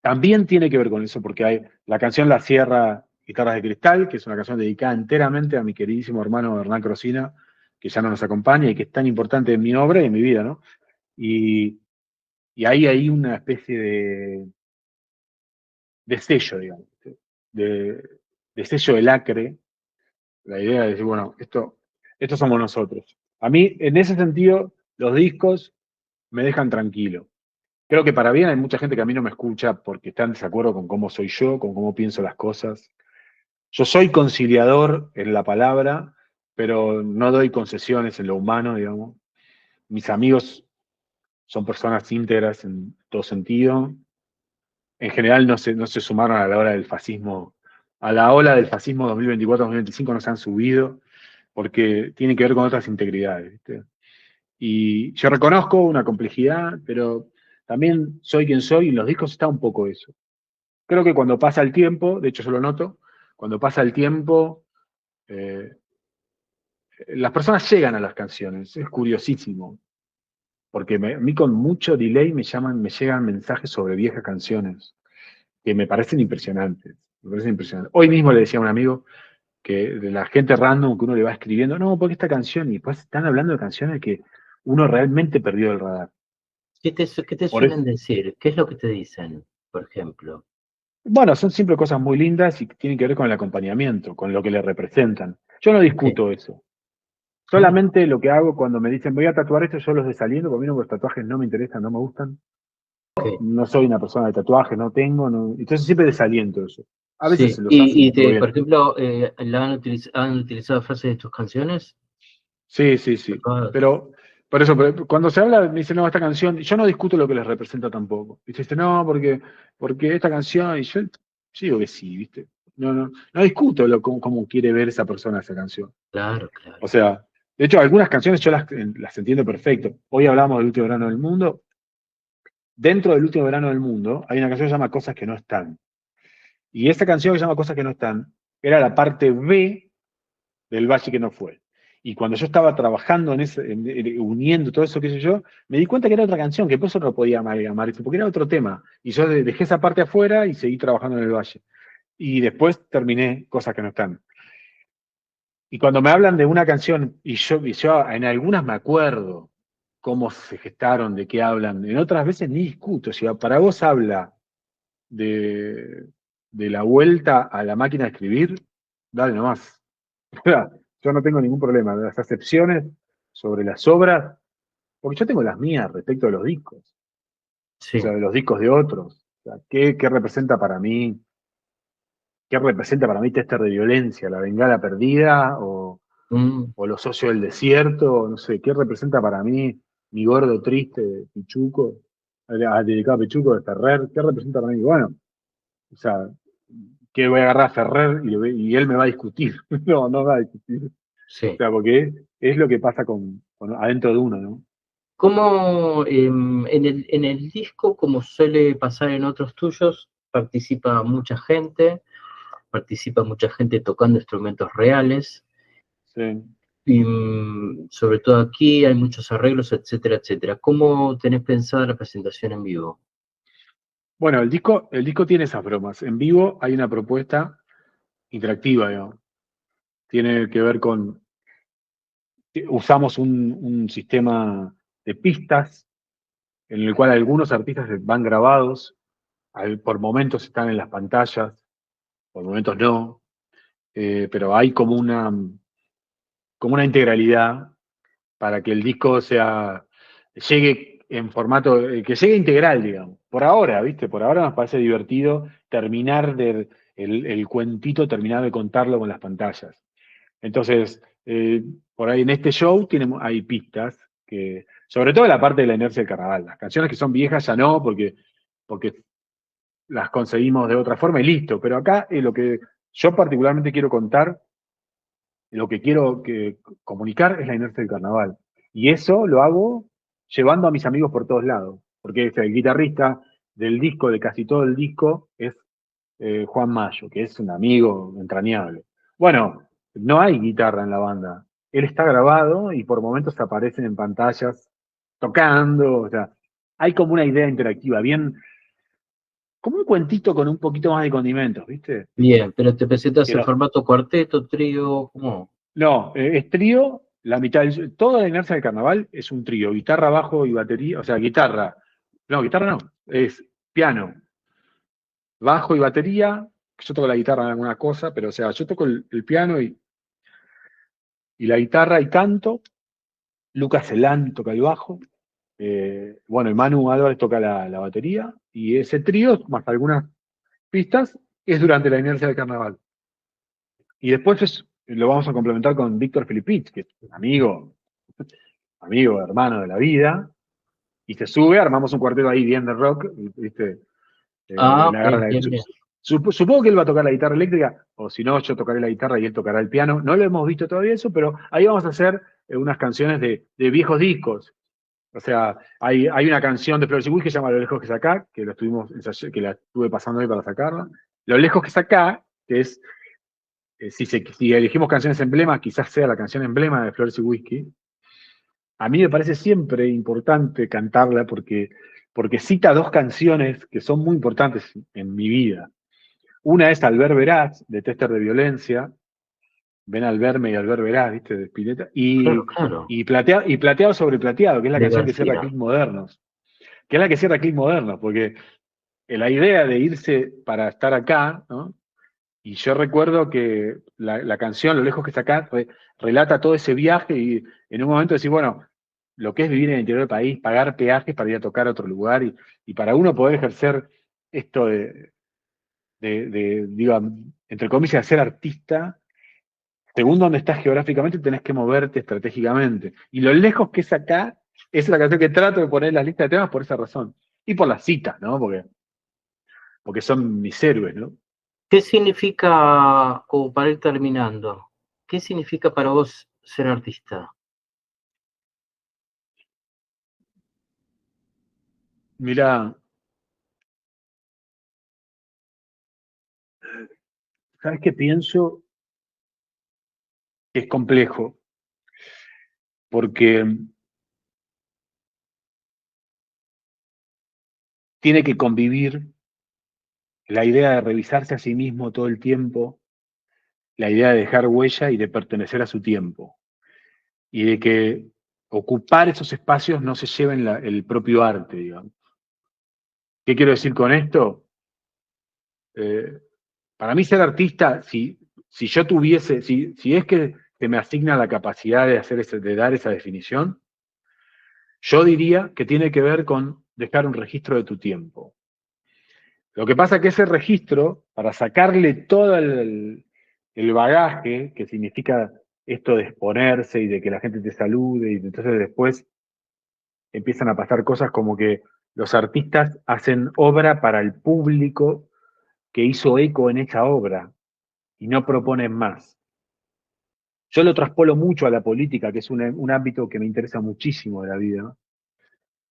también tiene que ver con eso, porque hay la canción La Sierra, Guitarras de Cristal, que es una canción dedicada enteramente a mi queridísimo hermano Hernán Crosina, que ya no nos acompaña y que es tan importante en mi obra y en mi vida, ¿no? Y, y ahí hay una especie de sello, digamos, de, de sello del acre. La idea de decir, bueno, esto somos nosotros. A mí, en ese sentido, los discos me dejan tranquilo. Creo que para bien hay mucha gente que a mí no me escucha porque está en desacuerdo con cómo soy yo, con cómo pienso las cosas. Yo soy conciliador en la palabra, pero no doy concesiones en lo humano, digamos. Mis amigos son personas íntegras en todo sentido. En general no se sumaron a la hora del fascismo, a la ola del fascismo 2024-2025 no se han subido porque tiene que ver con otras integridades, ¿viste? Y yo reconozco una complejidad, pero también soy quien soy y en los discos está un poco eso. Creo que cuando pasa el tiempo, de hecho yo lo noto, cuando pasa el tiempo, eh, las personas llegan a las canciones, es curiosísimo, porque a mí con mucho delay me llegan mensajes sobre viejas canciones que me parecen impresionantes. Me parecen impresionantes. Hoy mismo le decía a un amigo que de la gente random que uno le va escribiendo, no, porque esta canción, y después están hablando de canciones que uno realmente perdió el radar. ¿Qué te Por eso, suelen decir? ¿Qué es lo que te dicen, por ejemplo? bueno, son siempre cosas muy lindas y que tienen que ver con el acompañamiento, con lo que le representan. Yo no Sí. discuto eso. Ah, Solamente lo que hago cuando me dicen voy a tatuar esto, yo los desaliento, porque a mí los tatuajes no me interesan, no me gustan. ok. No soy una persona de tatuajes, no tengo, entonces siempre desaliento eso. A veces Sí. se los hacen y todo Por bien. ejemplo, ¿han utilizado frases de tus canciones? Sí, sí, sí. Tatuadas. Pero, por eso, pero cuando se habla, me dicen, no, esta canción, yo no discuto lo que les representa tampoco. Y dice, no, porque esta canción, y yo digo que sí, ¿viste? No discuto cómo quiere ver esa persona esa canción. Claro, O claro. sea, de hecho, algunas canciones yo las entiendo perfecto. Hoy hablamos del último verano del mundo. Dentro del último verano del mundo hay una canción que se llama Cosas que no están. Y esa canción que se llama Cosas que no están era la parte B del Valle que no fue. Y cuando yo estaba trabajando uniendo todo eso, qué sé yo, me di cuenta que era otra canción, que por eso no podía amalgamar esto, porque era otro tema. Y yo dejé esa parte afuera y seguí trabajando en el Valle. Y después terminé Cosas que no están. Y cuando me hablan de una canción, y yo en algunas me acuerdo cómo se gestaron, de qué hablan, en otras veces ni discuto. Si para vos habla de, de la vuelta a la máquina de escribir, dale nomás. Yo no tengo ningún problema. Las acepciones sobre las obras, porque yo tengo las mías respecto de los discos, o Sí. sea, de los discos de otros. O sea, ¿qué representa para mí? ¿Qué representa para mí Tester de Violencia? ¿La Bengala Perdida? Mm, o Los socios del desierto, no sé, ¿qué representa para mí mi gordo triste de Pichuco, dedicado a Pichuco de Ferrer? ¿Qué representa para mí? Bueno, o sea, que voy a agarrar a Ferrer y él me va a discutir. No, no va a discutir. O sí. sea, porque es lo que pasa adentro de uno, ¿no? ¿Cómo en el disco, como suele pasar en otros tuyos, participa mucha gente tocando instrumentos reales, Sí. y sobre todo aquí hay muchos arreglos, etcétera, etcétera? ¿Cómo tenés pensada la presentación en vivo? Bueno, el disco tiene esas bromas. En vivo hay una propuesta interactiva, digamos. Tiene que ver con, usamos un sistema de pistas en el cual algunos artistas van grabados, por momentos están en las pantallas, por momentos no, pero hay como una integralidad para que el disco llegue en formato, que llegue integral, digamos. Por ahora, ¿viste? Por ahora nos parece divertido el cuentito, terminar de contarlo con las pantallas. Entonces, por ahí en este show hay pistas, sobre todo la parte de la inercia del carnaval. Las canciones que son viejas ya no, porque las conseguimos de otra forma y listo. Pero acá lo que yo particularmente quiero contar, lo que quiero comunicar es la inercia del carnaval. Y eso lo hago llevando a mis amigos por todos lados. Porque el guitarrista del disco, de casi todo el disco, es Juan Mayo, que es un amigo entrañable. Bueno, no hay guitarra en la banda. Él está grabado y por momentos aparecen en pantallas tocando. O sea, hay como una idea interactiva, bien, como un cuentito con un poquito más de condimentos, ¿viste? Bien, pero te presentas Que en los formato cuarteto, trío, ¿cómo? No, es trío, la mitad, toda la inercia del carnaval es un trío, guitarra, bajo y batería, o sea, guitarra no, es piano, bajo y batería, yo toco la guitarra en alguna cosa, pero o sea, yo toco el piano y la guitarra y canto, Lucas Elán toca el bajo, bueno, y Manu Álvarez toca la batería, y ese trío, más algunas pistas, es durante la inercia del carnaval. Y después lo vamos a complementar con Víctor Filipich, que es un amigo, hermano de la vida, y se sube, armamos un cuarteto ahí bien de rock, ¿viste? Ah, Él ok, agarra bien, bien. supongo que él va a tocar la guitarra eléctrica, o si no, yo tocaré la guitarra y él tocará el piano. No lo hemos visto todavía eso, pero ahí vamos a hacer unas canciones de viejos discos. O sea, hay una canción de Flores y Wiz que se llama Lo lejos que saca, que la estuve pasando hoy para sacarla. Lo lejos que saca, que es, si elegimos canciones emblema, quizás sea la canción emblema de Flores y Whisky. A mí me parece siempre importante cantarla porque cita dos canciones que son muy importantes en mi vida. Una es Al ver verás, de Tester de Violencia, Ven al verme y al ver verás, ¿viste? De Spinetta, Claro, claro, y Plateado sobre Plateado, que es la de canción que cierra García. Click Modernos, que es la que cierra Click Modernos, porque la idea de irse para estar acá, ¿no? Y yo recuerdo que la canción, Lo lejos que está acá, relata todo ese viaje y en un momento decís, bueno, lo que es vivir en el interior del país, pagar peajes para ir a tocar a otro lugar y para uno poder ejercer esto digo, entre comillas, ser artista, según donde estás geográficamente, tenés que moverte estratégicamente. Y lo lejos que es acá, es la canción que trato de poner en las listas de temas por esa razón. Y por las citas, ¿no? Porque son mis héroes, ¿no? ¿Qué significa, como para ir terminando, qué significa para vos ser artista? Mirá, ¿sabes qué pienso? Que es complejo, porque tiene que convivir la idea de revisarse a sí mismo todo el tiempo, la idea de dejar huella y de pertenecer a su tiempo, y de que ocupar esos espacios no se lleven el propio arte, digamos. ¿Qué quiero decir con esto? Eh, para mí ser artista, si yo tuviese, si es que se me asigna la capacidad de dar esa definición, yo diría que tiene que ver con dejar un registro de tu tiempo. Lo que pasa es que ese registro, para sacarle todo el bagaje que significa esto de exponerse y de que la gente te salude, y entonces después empiezan a pasar cosas como que los artistas hacen obra para el público que hizo eco en esa obra y no proponen más. Yo lo traspolo mucho a la política, que es un ámbito que me interesa muchísimo de la vida,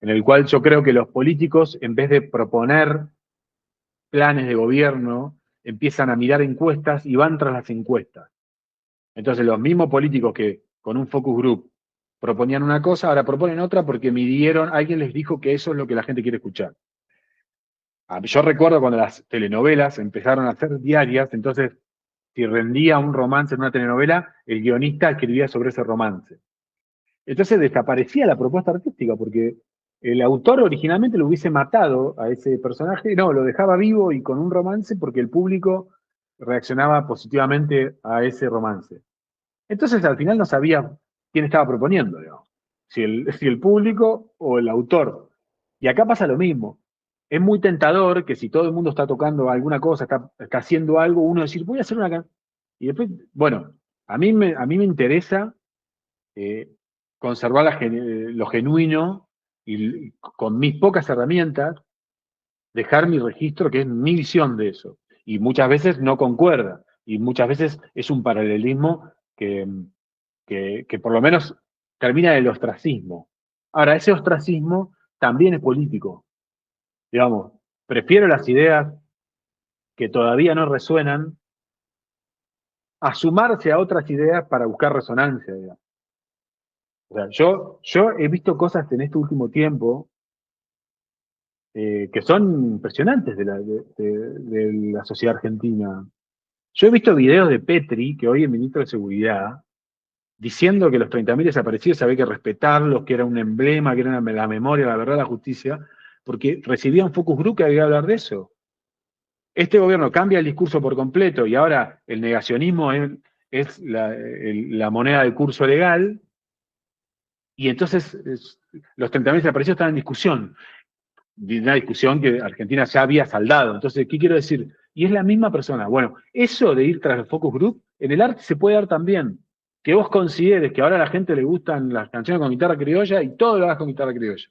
en el cual yo creo que los políticos, en vez de proponer planes de gobierno, empiezan a mirar encuestas y van tras las encuestas. Entonces los mismos políticos que con un focus group proponían una cosa, ahora proponen otra porque midieron, alguien les dijo que eso es lo que la gente quiere escuchar. Yo recuerdo cuando las telenovelas empezaron a ser diarias, entonces si rendía un romance en una telenovela, el guionista escribía sobre ese romance. Entonces desaparecía la propuesta artística porque el autor originalmente lo hubiese matado a ese personaje, no, lo dejaba vivo y con un romance porque el público reaccionaba positivamente a ese romance. Entonces al final no sabía quién estaba proponiendo, digamos, si el público o el autor. Y acá pasa lo mismo. Es muy tentador que si todo el mundo está tocando alguna cosa, está haciendo algo, uno decir, voy a hacer una canción. Y después, bueno, a mí me interesa eh, conservar lo genuino y con mis pocas herramientas dejar mi registro, que es mi visión de eso. Y muchas veces no concuerda. Y muchas veces es un paralelismo que por lo menos termina en el ostracismo. Ahora, ese ostracismo también es político. Digamos, prefiero las ideas que todavía no resuenan a sumarse a otras ideas para buscar resonancia, digamos. O sea, yo he visto cosas en este último tiempo que son impresionantes de la sociedad argentina. Yo he visto videos de Petri, que hoy es ministro de Seguridad, diciendo que los 30.000 desaparecidos había que respetarlos, que era un emblema, que era la memoria, la verdad, la justicia, porque recibía un focus group que había que hablar de eso. Este gobierno cambia el discurso por completo y ahora el negacionismo es la moneda de curso legal, y entonces los 30.000 desaparecidos están en discusión. Una discusión que Argentina ya había saldado. Entonces, ¿qué quiero decir? Y es la misma persona. Bueno, eso de ir tras el focus group, en el arte se puede dar también. Que vos consideres que ahora a la gente le gustan las canciones con guitarra criolla y todo lo hagas con guitarra criolla.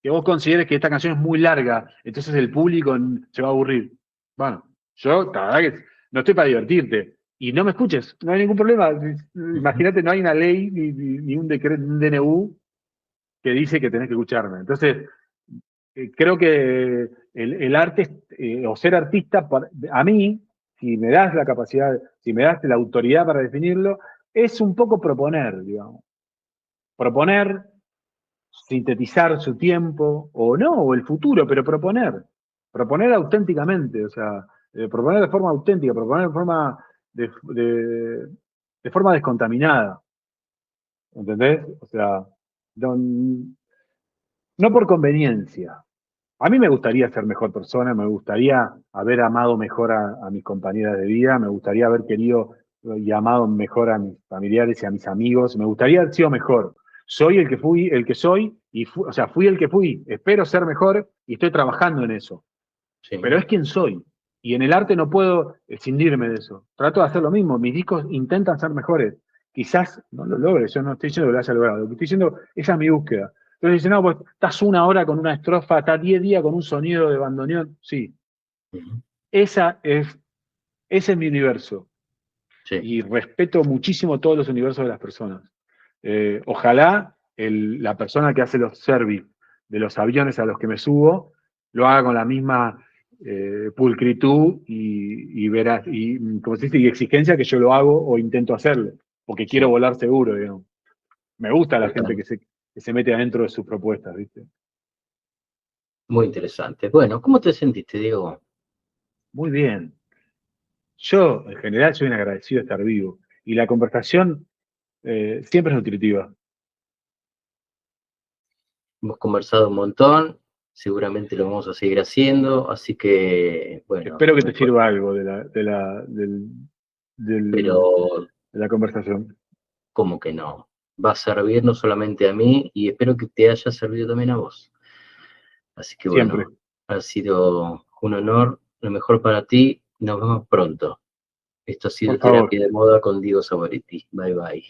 Que vos consideres que esta canción es muy larga, entonces el público se va a aburrir. Bueno, yo, la verdad que no estoy para divertirte. Y no me escuches, no hay ningún problema. Imagínate, no hay una ley ni un decreto, un DNU que dice que tenés que escucharme. Entonces, creo que el arte, o ser artista, a mí, si me das la capacidad, si me das la autoridad para definirlo, es un poco proponer, digamos. Proponer, sintetizar su tiempo, o no, o el futuro, pero proponer. Proponer auténticamente, o sea, proponer de forma auténtica, proponer de forma descontaminada. ¿Entendés? O sea, no, no por conveniencia. A mí me gustaría ser mejor persona, me gustaría haber amado mejor a mis compañeras de vida, me gustaría haber querido y amado mejor a mis familiares y a mis amigos, me gustaría haber sido mejor. Soy el que fui, el que soy, o sea, fui el que fui. Espero ser mejor y estoy trabajando en eso. Sí. Pero es quien soy. Y en el arte no puedo escindirme de eso. Trato de hacer lo mismo. Mis discos intentan ser mejores. Quizás no lo logre, yo no estoy diciendo que lo haya logrado. Lo que estoy diciendo, esa es mi búsqueda. Entonces dicen, no, pues estás 1 hora con una estrofa, estás 10 días con un sonido de bandoneón. Sí, Ujú. ese es mi universo. Sí. Y respeto muchísimo todos los universos de las personas. Ojalá la persona que hace los service de los aviones a los que me subo lo haga con la misma pulcritud como se dice, y exigencia que yo lo hago o intento hacerlo, porque quiero Sí. volar seguro, digamos. Me gusta la gente Total. que se mete adentro de sus propuestas, ¿viste? Muy interesante. Bueno, ¿cómo te sentiste, Diego? Muy bien. Yo, en general, soy un agradecido de estar vivo. Y la conversación siempre es nutritiva. Hemos conversado un montón, seguramente lo vamos a seguir haciendo, así que, bueno, Espero que te sirva algo del- pero de la conversación. como que no. Va a servir no solamente a mí y espero que te haya servido también a vos. Así que Siempre. bueno, ha sido un honor, lo mejor para ti, nos vemos pronto. Esto ha sido Por favor. Terapia de Moda con Diego Saboretti. Bye bye.